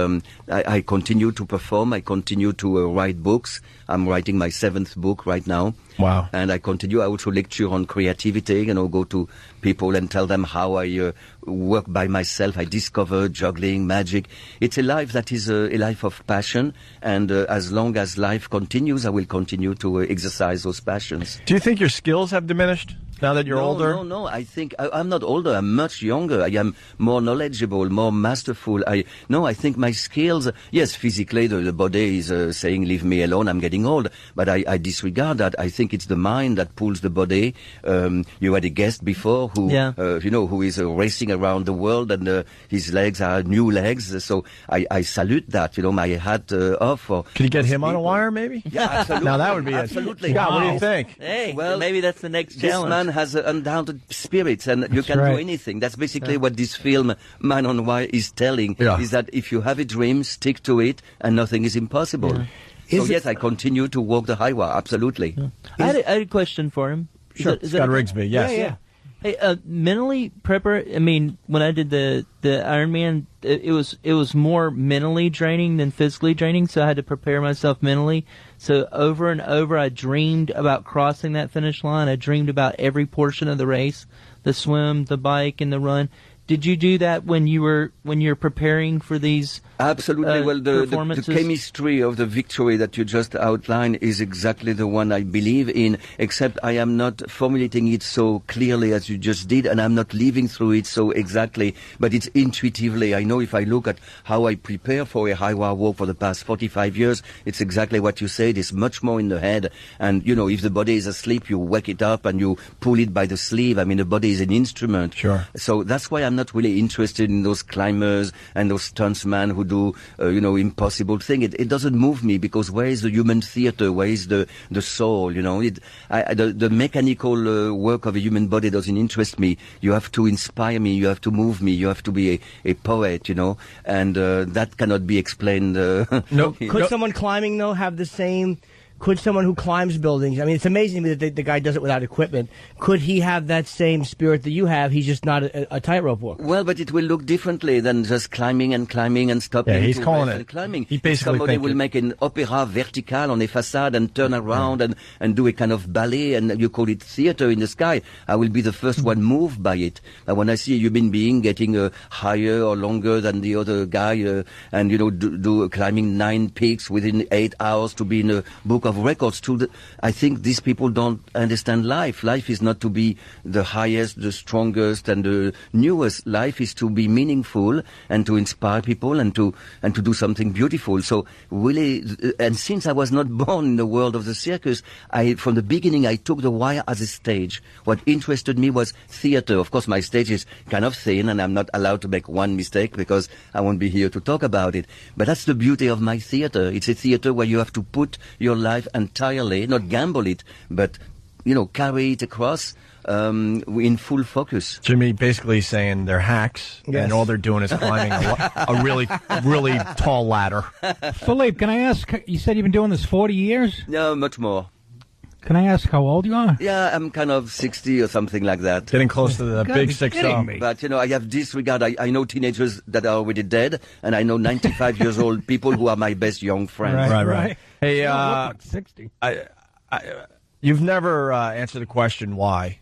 I continue to perform. I continue to write books. I'm writing my 7th book right now. Wow. And I continue. I also lecture on creativity, go to people and tell them how I work by myself. I discover juggling, magic. It's a life that is a life of passion. And as long as life continues, I will continue to exercise those passions. Do you think your skills have diminished now that you're older? No. I think I'm not older. I'm much younger. I am more knowledgeable, more masterful. I think my skills, yes, physically the body is saying, leave me alone, I'm getting old. But I disregard that. I think it's the mind that pulls the body. You had a guest before who is racing around the world, and his legs are new legs. So I salute that, my hat off. Can you get him on a wire, maybe? Yeah, absolutely. Now that would be absolutely. Scott, what do you think? Hey, well, maybe that's the next this challenge. Man has undoubted spirits, and you can do anything. That's basically what this film, Man on Wire, is telling, is that if you have a dream, stick to it, and nothing is impossible. Yeah. So yes, I continue to walk the high wire, absolutely. Yeah. I had a question for him. Sure, Scott Rigsby, yes. Yeah. Hey, mentally prepper. I mean, when I did the Iron Man, it was more mentally draining than physically draining. So I had to prepare myself mentally. So over and over, I dreamed about crossing that finish line. I dreamed about every portion of the race, the swim, the bike, and the run. Did you do that when you're preparing for these? Absolutely. Well, the chemistry of the victory that you just outlined is exactly the one I believe in, except I am not formulating it so clearly as you just did, and I'm not living through it so exactly, but it's intuitively. I know if I look at how I prepare for a high wire walk for the past 45 years, it's exactly what you said. It's much more in the head. And, if the body is asleep, you wake it up and you pull it by the sleeve. I mean, the body is an instrument. Sure. So that's why I'm I'm not really interested in those climbers and those stuntsmen who do, impossible things. It doesn't move me, because where is the human theater? Where is the soul? The mechanical work of a human body doesn't interest me. You have to inspire me. You have to move me. You have to be a poet, and that cannot be explained. No. Could someone climbing, though, have the same... Could someone who climbs buildings, I mean, it's amazing to me that the guy does it without equipment. Could he have that same spirit that you have? He's just not a tightrope walker. Well, but it will look differently than just climbing and stopping. Yeah, he's to calling rest it. and climbing. He basically Somebody will make an opera vertical on a facade and turn around and do a kind of ballet, and you call it theater in the sky. I will be the first one moved by it. And when I see a human being getting higher or longer than the other guy, and do climbing 9 peaks within 8 hours to be in a book of records, I think these people don't understand life. Life is not to be the highest, the strongest, and the newest. Life is to be meaningful and to inspire people and to do something beautiful. So really, and since I was not born in the world of the circus, from the beginning I took the wire as a stage. What interested me was theater. Of course, my stage is kind of thin, and I'm not allowed to make one mistake because I won't be here to talk about it. But that's the beauty of my theater. It's a theater where you have to put your life entirely, not gamble it, but carry it across in full focus. Jimmy basically saying they're hacks, Yes. and all they're doing is climbing a really, really tall ladder. Philippe, can I ask, you said you've been doing this 40 years? No, much more. Can I ask how old you are? Yeah, I'm kind of 60 or something like that. Getting close to the gotta big be 6 kidding me. But, I have disregard. I know teenagers that are already dead, and I know 95 years old people who are my best young friends. Right. Hey, You don't look like 60. you've never answered the question why.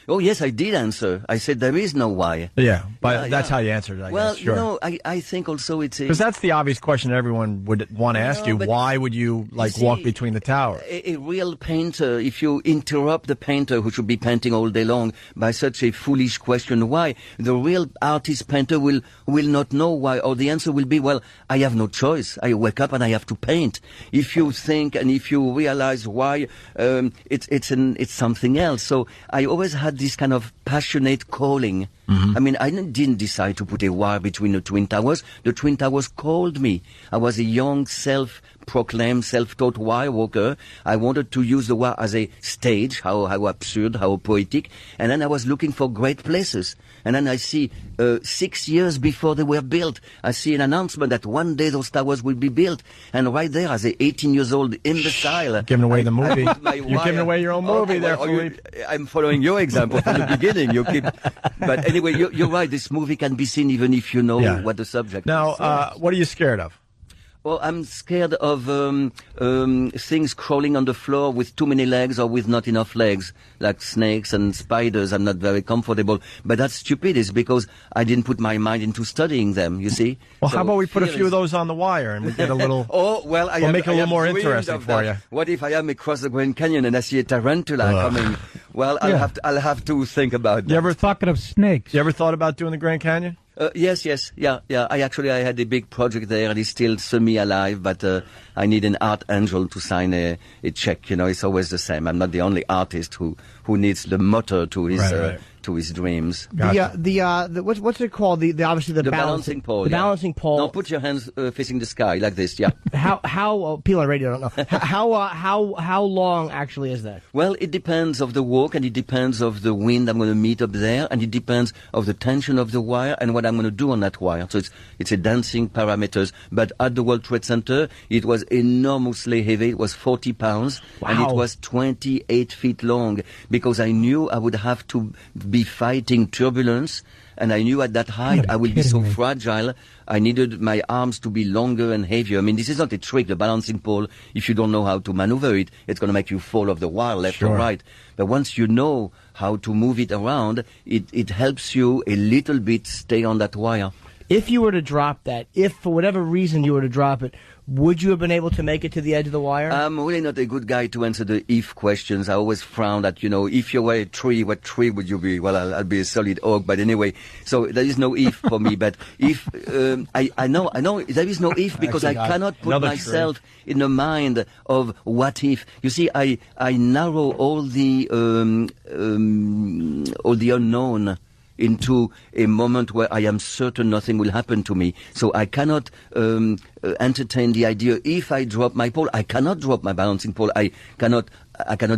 Oh, yes, I did answer. I said there is no why. Yeah, but Yeah, that's yeah. how you answered it, I Well, guess. Sure. I think also it's a... Because that's the obvious question everyone would want to ask No, you. but Why would you, walk see, between the towers? A real painter, if you interrupt the painter who should be painting all day long by such a foolish question, why, the real artist painter will not know why, or the answer will be, well, I have no choice. I wake up and I have to paint. If you think and if you realize why, it's something else. So I always had this kind of passionate calling. I mean, I didn't decide to put a wire between the Twin Towers. The Twin Towers called me. I was a young, self-proclaimed, self-taught wire walker. I wanted to use the wire as a stage, how absurd, how poetic. And then I was looking for great places. And then I see 6 years before they were built, I see an announcement that one day those towers will be built. And right there, as a 18 years old imbecile, Giving away the movie. my You're wire- giving away your own movie there, Philippe. I'm following your example from the beginning. You keep, but anyway, you're right. This movie can be seen even if you know Yeah. what the subject is. Now, what are you scared of? Well, I'm scared of things crawling on the floor with too many legs or with not enough legs, like snakes and spiders. I'm not very comfortable. But that's stupid. It's because I didn't put my mind into studying them, you see. Well, So how about we put a fear few of is- those on the wire and we get a little... Oh, well, We'll make it a little have more dreamed interesting of for that. you. What if I am across the Grand Canyon and I see a tarantula coming? Well, I'll have to think about that. You ever Talking of snakes. You ever thought about doing the Grand Canyon? Yes, yeah. I had a big project there, and it's still semi-alive, but I need an art angel to sign a check. It's always the same. I'm not the only artist who needs the motor to his Right. to his dreams. The what's it called? The obviously the balancing pole. The yeah. balancing pole. No, put your hands facing the sky like this. Yeah. How people on radio don't know how long actually is that? Well, it depends of the walk, and it depends of the wind I'm going to meet up there, and it depends of the tension of the wire and what I'm going to do on that wire. So it's a dancing parameters. But at the World Trade Center, it was enormously heavy. It was 40 pounds, and it was 28 feet long, because I knew I would have to be fighting turbulence. And I knew at that height I would be so fragile. I needed my arms to be longer and heavier. I mean, this is not a trick, the balancing pole. If you don't know how to maneuver it, it's going to make you fall off the wire left or right. But once you know how to move it around, it helps you a little bit stay on that wire. If you were to drop that, if for whatever reason you were to drop it, would you have been able to make it to the edge of the wire? I'm really not a good guy to answer the if questions. I always frown at, if you were a tree, what tree would you be? Well, I'll be a solid oak, but anyway, so there is no if for me. But if, I know there is no if, because I cannot put myself in the mind of what if. You see, I narrow all the unknown into a moment where I am certain nothing will happen to me. So I cannot entertain the idea, if I drop my pole, I cannot drop my balancing pole. I cannot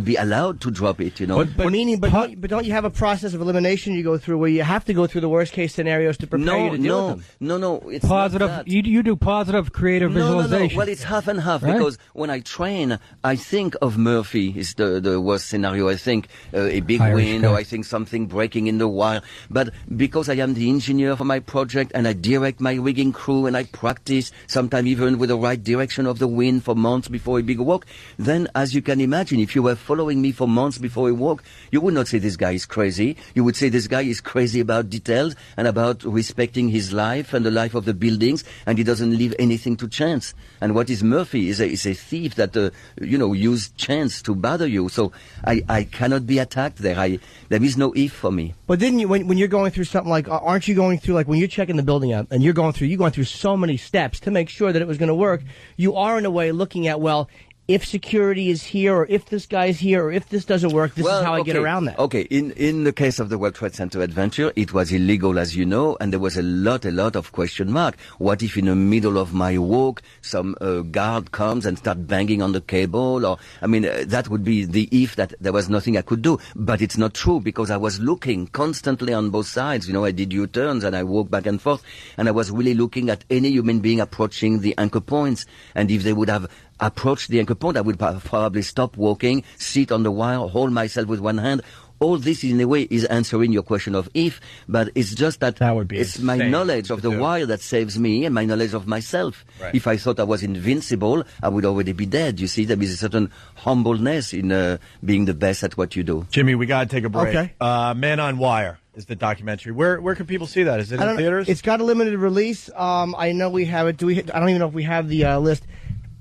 be allowed to drop it, you know. But don't you have a process of elimination you go through where you have to go through the worst case scenarios to prepare you to deal with them? No. It's positive. Not that. You do positive creative visualization. No. Well, it's half and half, right? because when I train, I think of Murphy is the worst scenario. I think a big Irish wind, guy. or I think something breaking in the wire. But because I am the engineer for my project and I direct my rigging crew and I practice, sometimes even with the right direction of the wind for months before a big walk, then as you can imagine, if you were following me for months before a walk, you would not say this guy is crazy. You would say this guy is crazy about details and about respecting his life and the life of the buildings, and he doesn't leave anything to chance. And what is Murphy is a thief that used chance to bother you. So I cannot be attacked there. There is no if for me. But didn't you, when you're going through something like, aren't you going through, like when you're checking the building out and you're going through so many steps to make sure that it was going to work, you are in a way looking at, well, if security is here, or if this guy's here, or if this doesn't work, this is how I get around that. Okay, in the case of the World Trade Center adventure, it was illegal, as you know, and there was a lot of question mark. What if in the middle of my walk, some guard comes and start banging on the cable? Or, that would be the if that there was nothing I could do. But it's not true, because I was looking constantly on both sides. You know, I did U-turns and I walked back and forth, and I was really looking at any human being approaching the anchor points. And if they would have approach the anchor point, I would probably stop walking, sit on the wire, hold myself with one hand. All this, in a way, is answering your question of if, but it's just that would be it's my knowledge of the wire that saves me and my knowledge of myself. Right. If I thought I was invincible, I would already be dead. You see, there is a certain humbleness in being the best at what you do. Jimmy, we got to take a break. Okay. Man on Wire is the documentary. Where can people see that? Is it in theaters? It's got a limited release. I know we have it. I don't even know if we have the list.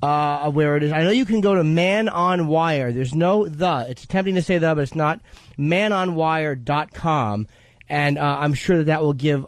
Where it is. I know you can go to Man on Wire. There's no the. It's tempting to say the, but it's not. manonwire.com. And I'm sure that will give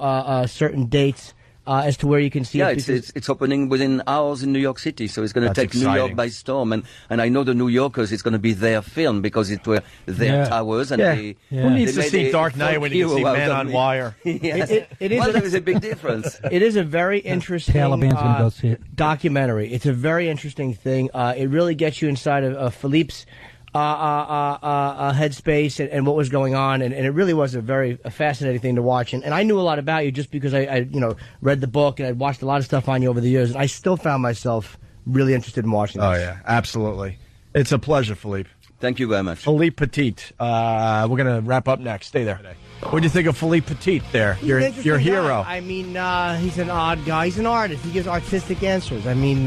certain dates as to where you can see it. Yeah, it's opening within hours in New York City, so it's going to take New York by storm. And I know the New Yorkers, it's going to be their film, because it were their towers. And who needs to see Dark Knight when you can see Man on Wire? Yes. It is. Well, there is a big difference. It is a very interesting Taliban's gonna go see it. documentary. It's a very interesting thing. It really gets you inside of Philippe's headspace and what was going on, and it really was a very fascinating thing to watch. And I knew a lot about you just because I read the book and I'd watched a lot of stuff on you over the years, and I still found myself really interested in watching this. Oh yeah, absolutely. It's a pleasure, Philippe. Thank you very much. Philippe Petit. We're gonna wrap up next. Stay there. What do you think of Philippe Petit there? Your hero. I mean, he's an odd guy. He's an artist. He gives artistic answers. I mean,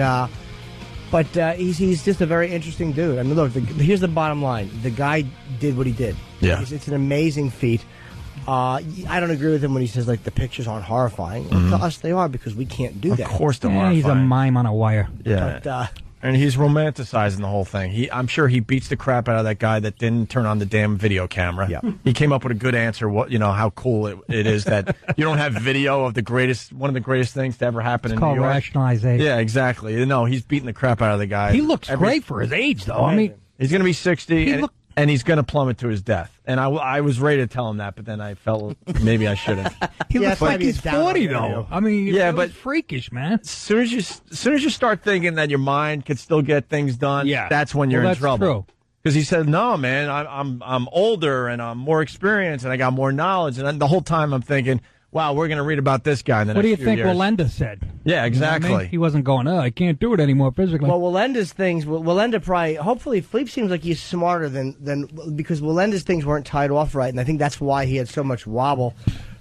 but he's just a very interesting dude. I mean, look, here's the bottom line. The guy did what he did. Yeah. It's an amazing feat. I don't agree with him when he says, like, the pictures aren't horrifying. Mm-hmm. To us, they are, because we can't do that. Of course they're horrifying. He's a mime on a wire. Yeah. But, and he's romanticizing the whole thing. I'm sure he beats the crap out of that guy that didn't turn on the damn video camera. Yeah. He came up with a good answer. How cool it is that you don't have video of one of the greatest things to ever happen in New York. It's called rationalization. Yeah, exactly. No, he's beating the crap out of the guy. He looks great for his age, though. I mean, he's going to be 60, and he's going to plummet to his death. And I was ready to tell him that, but then I felt maybe I shouldn't. He looks like he's 40, though. though. I mean, yeah, but freakish, man. As soon as you start thinking that your mind can still get things done, that's when you're in trouble. True. Because he said, "No, man, I'm older and I'm more experienced and I got more knowledge." And the whole time I'm thinking, "Wow, we're going to read about this guy in the What do you next few think years." Walenda said? Yeah, exactly. You know what I mean? He wasn't going, I can't do it anymore physically. Well, Walenda probably, hopefully, Philippe seems like he's smarter than because Walenda's things weren't tied off right, and I think that's why he had so much wobble.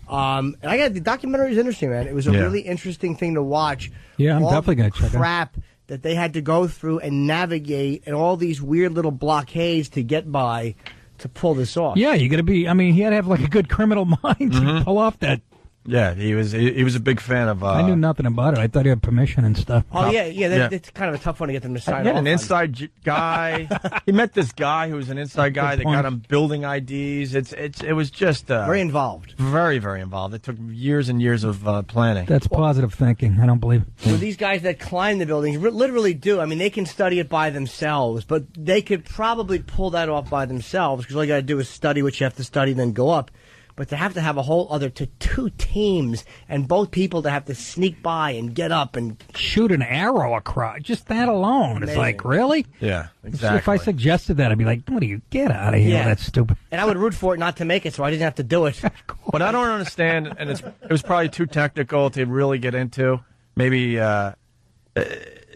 And the documentary is interesting, man. It was a really interesting thing to watch. Yeah, I'm all definitely going to check it out. Crap that they had to go through and navigate, and all these weird little blockades to get by to pull this off. Yeah, you got to be. I mean, he had to have like a good criminal mind to pull off that. Yeah, he was a big fan of. I knew nothing about it. I thought he had permission and stuff. Oh yeah. It's kind of a tough one to get them to sign off. An inside guy. He met this guy who was an inside guy that got him building IDs. It was just very involved. Very, very involved. It took years and years of planning. That's positive thinking. I don't believe. Well, these guys that climb the buildings literally do. I mean, they can study it by themselves, but they could probably pull that off by themselves because all you got to do is study what you have to study, then go up. But to have a whole other two teams and both people to have to sneak by and get up and shoot an arrow across, just that alone. Amazing. It's like, really? Yeah, exactly. If I suggested that, I'd be like, what do you get out of here? Yeah. That's stupid. And I would root for it not to make it, so I didn't have to do it. What I don't understand, and it was probably too technical to really get into, maybe,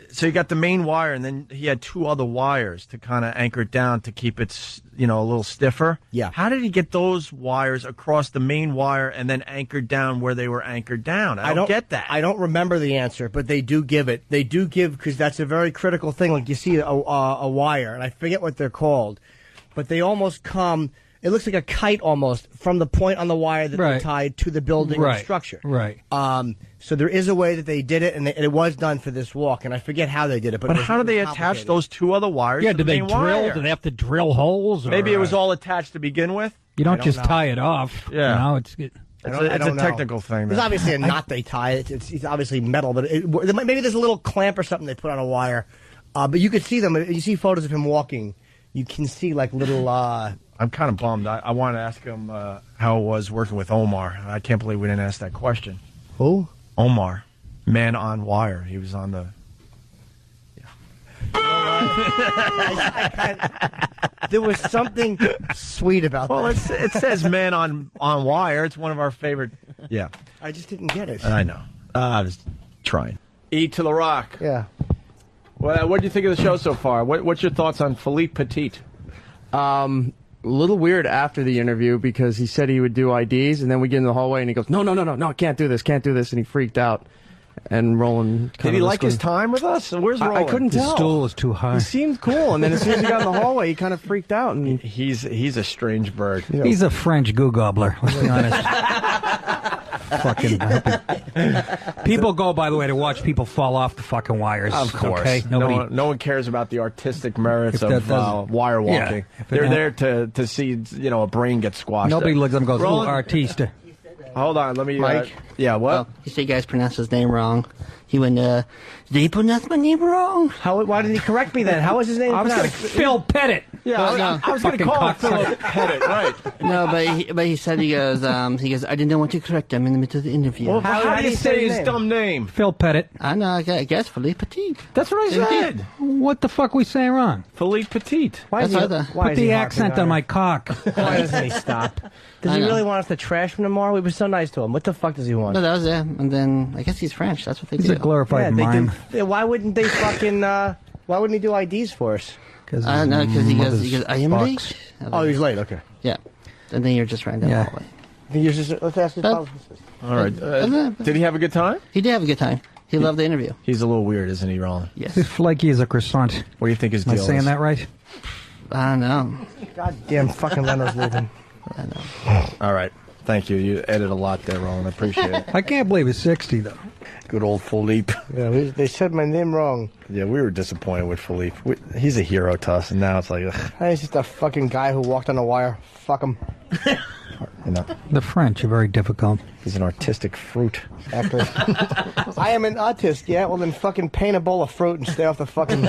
so you got the main wire, and then he had two other wires to kind of anchor it down to keep it, a little stiffer. Yeah. How did he get those wires across the main wire and then anchored down where they were anchored down? I don't get that. I don't remember the answer, but they do give it. They do give, because that's a very critical thing. Like you see a wire, and I forget what they're called, but they almost come. It looks like a kite almost from the point on the wire that they tied to the building or structure. Right. So there is a way that they did it, and it was done for this walk, and I forget how they did it. But how do they attach those two other wires? Yeah, to did the they main drill? wire? Did they have to drill holes? Or, Maybe it was all attached to begin with. You don't just know. tie it off. Yeah. It's It's I a don't know. technical thing. There's obviously a knot they tie. It's obviously metal, but maybe there's a little clamp or something they put on a wire. But you could see them. You see photos of him walking. You can see like little. I'm kind of bummed. I wanted to ask him how it was working with Omar. I can't believe we didn't ask that question. Who? Omar, man on wire. He was on the. There was something sweet about Well, that. it says man on wire. It's one of our favorite. Yeah, I just didn't get it. I know. I was trying. E to the rock. Yeah. Well, what do you think of the show so far? What's your thoughts on Philippe Petit? A little weird after the interview because he said he would do IDs, and then we get in the hallway and he goes, no, can't do this, and he freaked out. And Roland Did he like his time with us? Where's Roland? I couldn't The tell. stool is too high. He seemed cool, and then as soon as he got in the hallway, he kind of freaked out. And He's a strange bird. He's a French goo gobbler. Let's be honest. Fucking people go, by the way, to watch people fall off the fucking wires. Of course. Okay? Nobody. No one cares about the artistic merits If that of doesn't- wire Yeah. walking. If it They're don't- there to see a brain get squashed. Nobody looks at him and goes, ooh, Roland- artiste. Hold on, let me. Mike? Yeah, what? Well, you say you guys pronounced his name wrong. He went, did he pronounce my name wrong? Why did he correct me then? How was his name? Phil Pettit. Yeah, I was going to Fucking call it cocksucker. Philip Pettit, right? No, but he said, he goes, I didn't want to correct him in the middle of the interview. Well, how do you say his name? dumb name? Phil Pettit. I know, I guess Philippe Petit. That's what I said. What the fuck we saying wrong? Philippe Petit. Why is he, That's what I why Put is he the harping accent on my cock. Why doesn't he stop? Does I he know. really want us to trash him tomorrow? We were so nice to him. What the fuck does he want? No, that was it. And then, I guess he's French. That's what they He's do. a glorified they mime. do. Why wouldn't they fucking? Why wouldn't he do IDs for us? No, because he goes, I am late. Oh, he's late. Okay. Yeah. And then you're just right down Yeah. the hallway. Let's ask his But- publicist. All right. Did he have a good time? He did have a good time. He loved the interview. He's a little weird, isn't he, Roland? Yes. He's flaky as a croissant. What do you think his Am I deal saying is? that right? I don't know. Goddamn fucking Leno's leaving. I know. All right. Thank you. You edit a lot there, Roland. I appreciate it. I can't believe he's 60, though. Good old Philippe. Yeah, they said my name wrong. Yeah, we were disappointed with Philippe. He's a hero to us, and now it's like, ugh, He's just a fucking guy who walked on a wire. Fuck him. The French are very difficult. He's an artistic fruit. Exactly. I am an artist, yeah? Well, then fucking paint a bowl of fruit and stay off the fucking...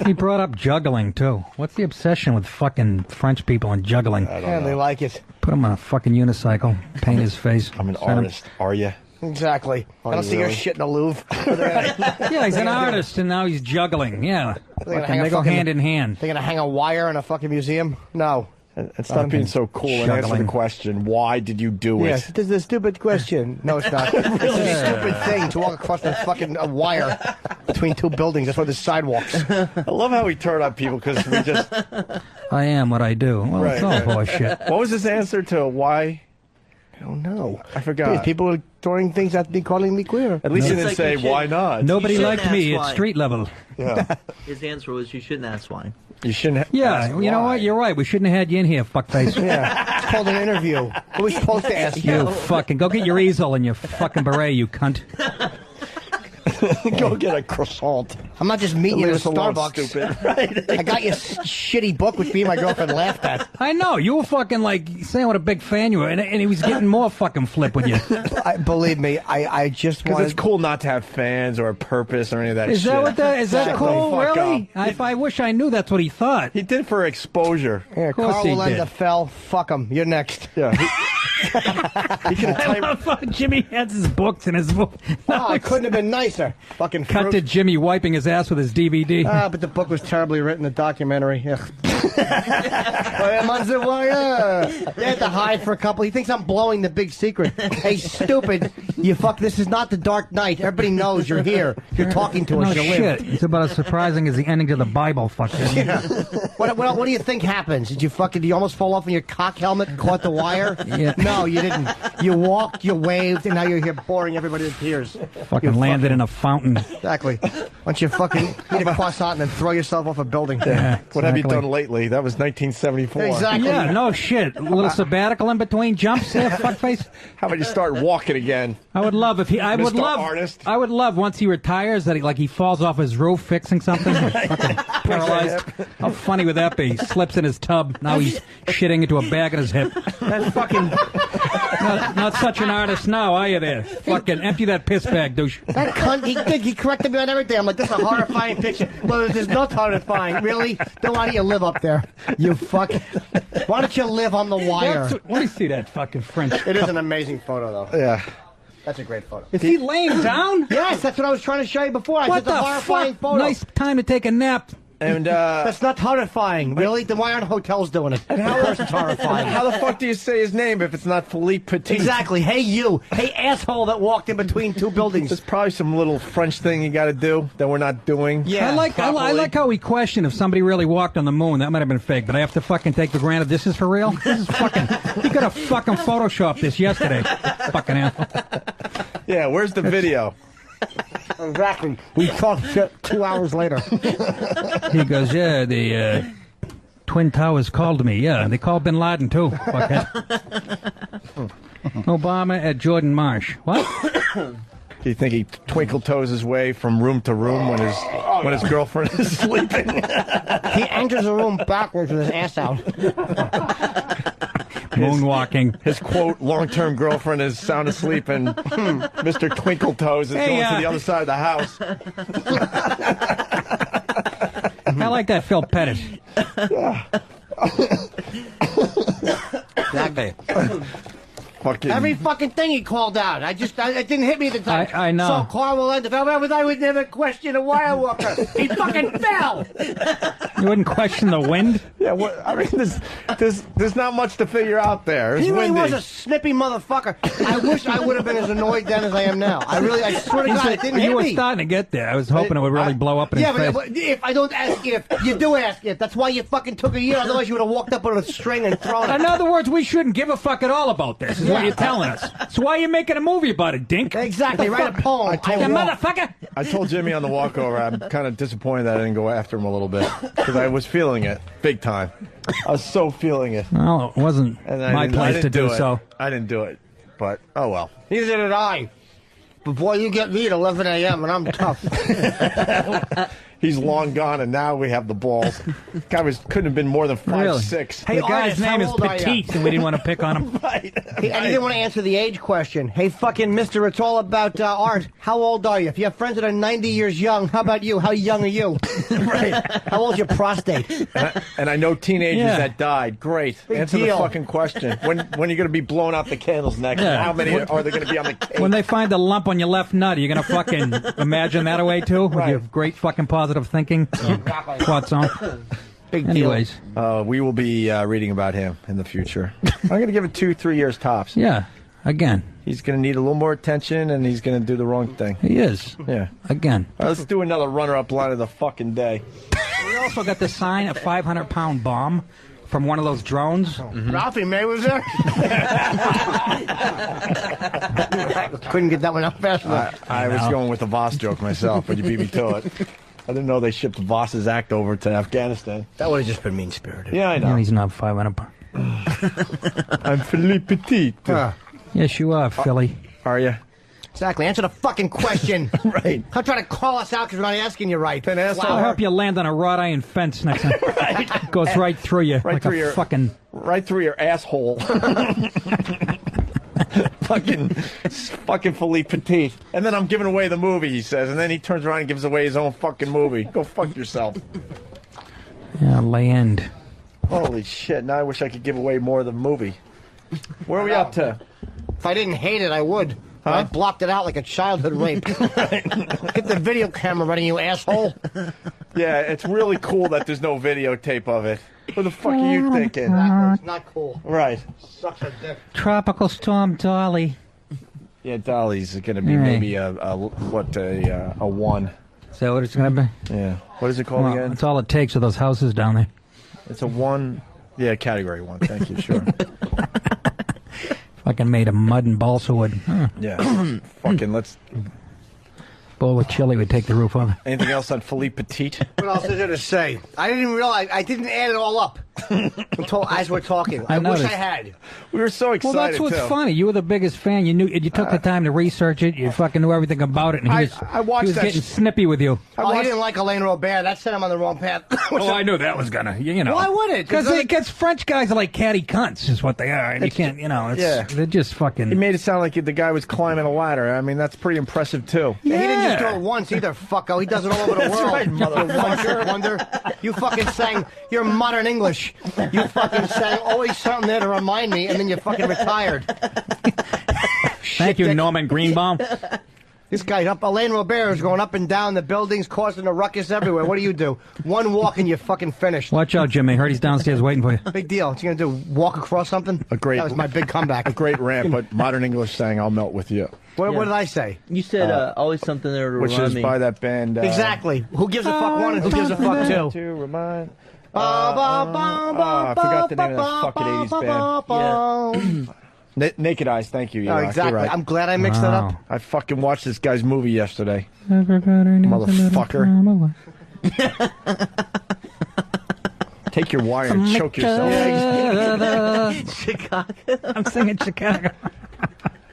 He brought up juggling, too. What's the obsession with fucking French people and juggling? Yeah, they like it. Put him on a fucking unicycle, paint his face. I'm an send him- artist. Are you? Exactly. I don't see your shit in the Louvre. Yeah, he's an artist, and now he's juggling. Yeah. gonna Fucking, hang a they go fucking- hand in hand. They're gonna hang a wire in a fucking museum? No. And stop being so cool and answer the Juggling. question. Why did you do it? Yes, this is a stupid question. No, it's not. It's a stupid thing to walk across the fucking wire between two buildings. That's why there's sidewalks. I love how we turn on people because we just... I am what I do. Well, it's all horseshit. What was his answer to why? I don't know. I forgot. People are throwing things at me, calling me queer. At least No. you didn't It's say, like you why should- not? Nobody You shouldn't liked me ask at why. street level. Yeah. His answer was, you shouldn't ask why. You shouldn't have Yeah, asked you know why. what? You're right. We shouldn't have had you in here, fuckface. Yeah, it's called an interview. What are we supposed to ask You you? fucking go get your easel and your fucking beret, you cunt. Go get a croissant. I'm not just meeting you Leave at us alone, Starbucks. stupid. Right. I got your shitty book, which me and my girlfriend laughed at. I know you were fucking like saying what a big fan you were, and he was getting more fucking flip with you. Believe me, I just Because wanted... it's cool not to have fans or a purpose or any of that Is shit. that what that? Is that Shut the cool? fuck Really? up. If I wish I knew that's what he thought. He did it for exposure. Here, course Carl he Wallenda did. fell. Fuck him. You're next. Yeah. He can I love how Jimmy has his books in his book. Oh, it couldn't have been nicer. Fucking Cut fruit. to Jimmy wiping his ass with his DVD. But the book was terribly written, the documentary. Ugh. They had to hide for a couple. He thinks I'm blowing the big secret. Hey, stupid. You fuck, this is not the Dark Knight. Everybody knows you're here. You're talking to us. No You shit. live. It's about as surprising as the ending to the Bible, fucker. Yeah. What do you think happens? Did you almost fall off in your cock helmet and caught the wire? Yeah. No, you didn't. You walked, you waved, and now you're here boring everybody to tears. Fucking landed in a fountain. Exactly. Why don't you fucking eat a croissant and then throw yourself off a building? Yeah, What have you exactly. done lately? That was 1974. Exactly. Yeah, no shit. A little sabbatical in between jumps there, fuckface. How about you start walking again? I would love if he. I would Mr. love. Artist. I would love once he retires that he falls off his roof fixing something. Fucking paralyzed. How funny would that be? He slips in his tub. Now he's shitting into a bag in his hip. That's fucking. Not such an artist now, are you? There, fucking empty that piss bag, douche. That cunt, he corrected me on everything. I'm like, this is a horrifying picture. Well, there's not horrifying. Really? Then why don't you live up there? You fuck. Why don't you live on the wire? Let me see that fucking French. It is an amazing photo, though. Yeah. That's a great photo. Is he laying down? Yes, that's what I was trying to show you before. I What said the the horrifying fuck? photo. Nice time to take a nap. And That's not horrifying. Really? Then why aren't hotels doing it? Of course it's horrifying. how the fuck do you say his name if it's not Philippe Petit? Exactly. Hey, you. Hey, asshole that walked in between two buildings. There's probably some little French thing you got to do that we're not doing. Yeah. I like how we question if somebody really walked on the moon. That might have been fake, but I have to fucking take for granted this is for real. This is fucking. He could have fucking photoshopped this yesterday. Fucking asshole. Yeah, where's the video? Exactly. We talked shit 2 hours later. He goes, yeah, the Twin Towers called me. Yeah, they called Bin Laden too. Fuckhead. Obama at Jordan Marsh. What? Do you think he twinkle toes his way from room to room when his girlfriend is sleeping? He enters the room backwards with his ass out. Moonwalking. His quote long-term girlfriend is sound asleep, and Mr. Twinkle Toes is going to the other side of the house. I like that Phil Pettit. Exactly. Fucking Every fucking thing he called out. It didn't hit me at the time. I know. So car will end. If I would never question a wire walker. He fucking fell. You wouldn't question the wind? Yeah, I mean, there's not much to figure out there. It's He really windy. was a snippy motherfucker. I wish I would have been as annoyed then as I am now. I swear to God, it didn't hit You were me. starting to get there. I was hoping it would really blow up in Yeah, his face. but if I don't ask if, you do ask if. That's why you fucking took a year. Otherwise, you would have walked up with a string and thrown it. In other words, we shouldn't give a fuck at all about this, is what you're telling us. So why are you making a movie about it, dink? Exactly. Write a poem. You motherfucker! I told Jimmy on the walkover I'm kind of disappointed that I didn't go after him a little bit because I was feeling it big time. I was so feeling it. Well, it wasn't And I my didn't- I place to didn't do it. so. I didn't do it, but oh well. Neither did I. But boy, you get me at 11 a.m. and I'm tough. He's long gone, and now we have the balls. Guy couldn't have been more than 5'6". Hey, The guy's artist, name how is old are Petit, ya? and we didn't want to pick on him. Right. Hey, and he didn't want to answer the age question. Hey, fucking mister, it's all about art. How old are you? If you have friends that are 90 years young, how about you? How young are you? Right. How old's your prostate? And I know teenagers Yeah. that died. Great. Big Answer deal. the fucking question. When are you going to be blowing out the candles next? Yeah. How many are there going to be on the cake? When they find a lump on your left nut, are you going to fucking imagine that away too? With Right. your great fucking positive thinking? What's on? Big Anyways, We will be reading about him in the future. I'm going to give it 2-3 years tops. yeah, again, He's going to need a little more attention, and he's going to do the wrong thing. he is. Yeah. Again. All right, let's do another runner-up line of the fucking day. We also got the sign, a 500-pound bomb from one of those drones. Ralphie May was there? Couldn't get that one out fast enough. I was going with the Voss joke myself, but you beat me to it. I didn't know they shipped Voss's act over to Afghanistan. That would have just been mean-spirited. Yeah, I No, know. he's not 500 pounds. I'm Philippe Petit. Yes, you are, Philly. Are you? Exactly. Answer the fucking question. Right. I'm trying to call us out because we're not asking you right. Then ask I'll her. help you land on a wrought iron fence next time. Right. Goes right through you Right like through a your- fucking... Right through your asshole. fucking Philippe Petit. And then I'm giving away the movie, he says. And then he turns around and gives away his own fucking movie. Go fuck yourself. Yeah, land. Holy shit. Now I wish I could give away more of the movie. Where are we up to? If I didn't hate it, I would. Huh? I blocked it out like a childhood rape. Get the video camera running, you asshole. Yeah, it's really cool that there's no videotape of it. What the fuck are you thinking? It's not cool. Right. Sucks a dick. Tropical Storm Dolly. Yeah, Dolly's going to be maybe a 1. Is that what it's going to be? Yeah. What is it called Well, again? that's all it takes with those houses down there. It's a 1. Yeah, category 1. Thank you. Sure. Fucking made of mud and balsa wood. Huh. Yeah. Fucking let's. Bowl with chili would take the roof off. Anything else on Philippe Petit? What else is there to say? I didn't even realize. I didn't add it all up until as we're talking. I wish I had. We were so excited. Well, that's what's funny. You were the biggest fan. You knew. You took the time to research it. You fucking knew everything about it. And I watched he was that getting snippy with you. He didn't like Elaine Robert. That set him on the wrong path. Oh, I knew that was gonna. You know. Why would it? Because French guys are like catty cunts, is what they are. And you can't. You know. They're just fucking. He made it sound like the guy was climbing a ladder. I mean, that's pretty impressive too. Yeah. He didn't just do it once either, fucko. He does it all over the That's world. right, motherfucker. Wonder. You fucking sang your modern English. You fucking sang always something there to remind me, and then you fucking retired. Thank you, dick. Norman Greenbaum. This guy up, Elaine Robert is going up and down the buildings, causing a ruckus everywhere. What do? One walk and you're fucking finished. Watch out, Jimmy. Heard he's downstairs waiting for you. Big deal. What's he gonna do? Walk across something? That was my big comeback. A great rant, but modern English saying "I'll melt with you," What did I say? You said always something there to which remind is me. by that band. Exactly. Who gives a fuck one and who gives a fuck two? To remind. I forgot the name of that fucking 80s band. Naked Eyes, thank you. Oh, exactly. Right. I'm glad I mixed it up. I fucking watched this guy's movie yesterday. Motherfucker. Take your wire and choke yourself. Chicago. I'm singing Chicago.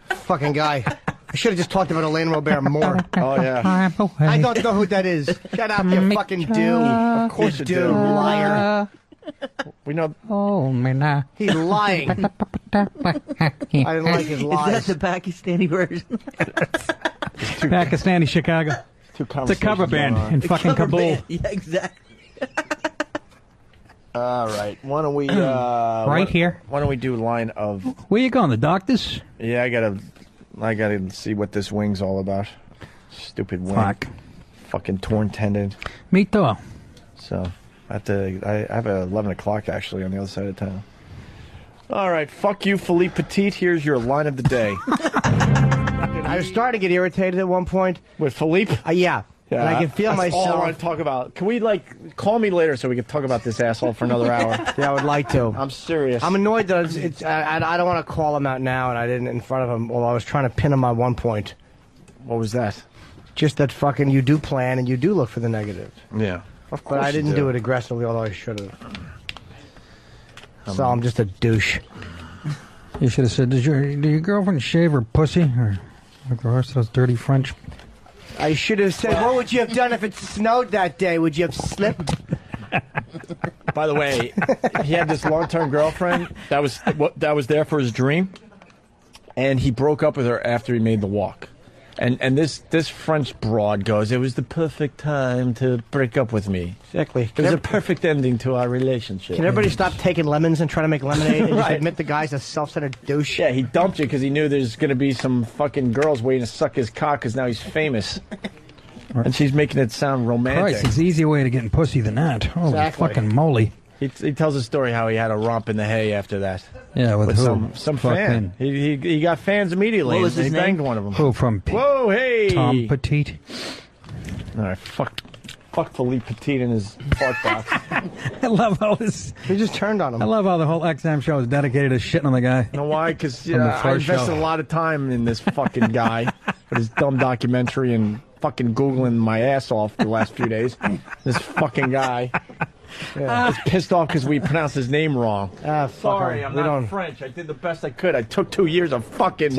Fucking guy. I should have just talked about Elaine Robert more. Oh, yeah. I don't know who that is. Shut up, you fucking do. Of course you do. Liar. We know. Oh, man. He's lying. I didn't like his lies. Is that the Pakistani version? Pakistani Chicago. It's a cover band in fucking Kabul. Yeah, exactly. All right. Why don't we here? Why don't we do line of? Where you going? The doctors? Yeah, I gotta see what this wing's all about. Stupid wing. Fuck. Fucking torn tendon. Me too. So I have a 11 o'clock actually on the other side of town. All right. Fuck you, Philippe Petit. Here's your line of the day. I was starting to get irritated at one point. With Philippe? Yeah. And I can feel that's myself. all I want to talk about. Can we call me later so we can talk about this asshole for another hour? Yeah, I would like to. I'm serious. I'm annoyed that I don't want to call him out now, and I didn't in front of him. Although I was trying to pin him on one point. What was that? Just that fucking you do plan and you do look for the negative. Yeah. Of course But I didn't you do it aggressively, although I should have. So I'm just a douche. You should have said, did your girlfriend shave her pussy? Or the rest of those dirty French? I should have said, what would you have done if it snowed that day? Would you have slipped? By the way, he had this long-term girlfriend that was there for his dream, and he broke up with her after he made the walk. And this French broad goes, it was the perfect time to break up with me. Exactly. It was a perfect ending to our relationship. Can everybody stop taking lemons and trying to make lemonade and just Right. admit the guy's a self-centered douche? Yeah, he dumped you because he knew there's going to be some fucking girls waiting to suck his cock because now he's famous. And she's making it sound romantic. Christ, it's an easier way to get in pussy than that. Holy Exactly. fucking moly. He tells a story how he had a romp in the hay after that. Yeah, with who? some fan. He got fans immediately. What was and his he banged name? one of them. Who from Whoa, hey! Tom Petit? All right, fuck Philippe Petit in his fart box. I love how this. He just turned on him. I love how the whole XM show is dedicated to shitting on the guy. You know why? Because From the I first invested show. a lot of time in this fucking guy with his dumb documentary and fucking Googling my ass off the last few days. This fucking guy. Yeah, he's pissed off because we pronounced his name wrong. Sorry, I'm not French. I did the best I could. I took 2 years of fucking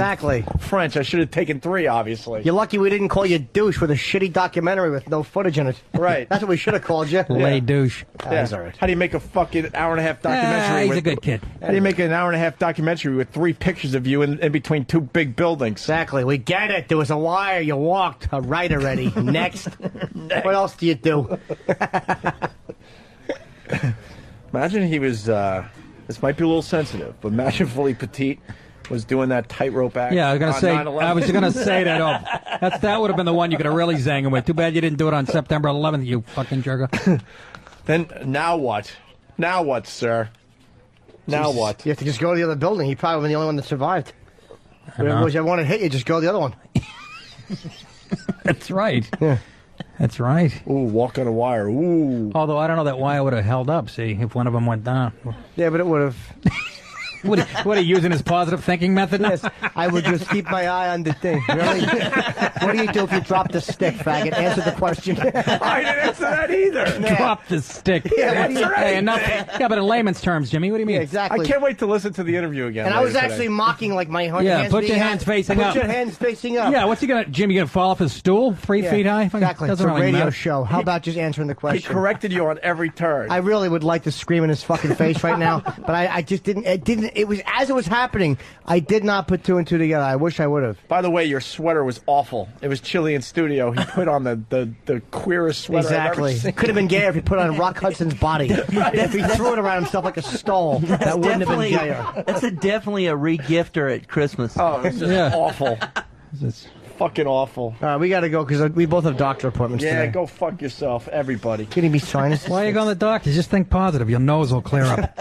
French. I should have taken 3, obviously. You're lucky we didn't call you douche with a shitty documentary with no footage in it. Right. That's what we should have called you. Lay douche. Yeah. He's all right. How do you make a fucking hour-and-a-half documentary? He's with, a good kid. How do you make an hour-and-a-half documentary with 3 pictures of you in between 2 big buildings? Exactly. We get it. There was a wire. You walked. Right already. Next. What else do you do? Imagine he was This might be a little sensitive, but imagine Philippe Petit was doing that tightrope act. Yeah, I was gonna on say. 9/11. I was gonna say that. Oh, that would have been the one you could have really zang him with. Too bad you didn't do it on September 11th. You fucking jerker. Then now what? Now what, sir? Now what? You have to just go to the other building. He probably was the only one that survived. Whichever one that hit you, just go to the other one. That's right. Yeah. That's right. Ooh, walk on a wire. Ooh. Although I don't know that wire would have held up. See, if one of them went down. Yeah, but it would have. What are you using his positive thinking method? Yes, I would just keep my eye on the thing. Really? What do you do if you drop the stick, faggot? Answer the question. I didn't answer that either. Drop the stick. Yeah, Hey, enough. Yeah, but in layman's terms, Jimmy, what do you mean? Yeah, exactly. I can't wait to listen to the interview again. And I was later actually today. mocking like my hands. Yeah, put your being hands out. facing up. Put your hands facing up. Yeah, what's he gonna? Jimmy gonna fall off his stool 3 Yeah, feet high? Exactly. It's Doesn't a really radio matter. show. How about just answering the He question? corrected you on every turn. I really would like to scream in his fucking face right now, but I just didn't. It was as it was happening. I did not put two and two together. I wish I would have. By the way, your sweater was awful. It was chilly in studio. He put on the queerest sweater I've Exactly. ever seen. Could have been gay if he put on Rock Hudson's body. If he threw it around himself like a stole, that wouldn't have been gayer. That's definitely a re-gifter at Christmas. Oh, it was just awful. It's- Fucking awful. All right, we got to go because we both have doctor appointments Yeah, today. go fuck yourself, everybody. Kidding me, sinuses? Why are you going to the doctor? Just think positive. Your nose will clear up.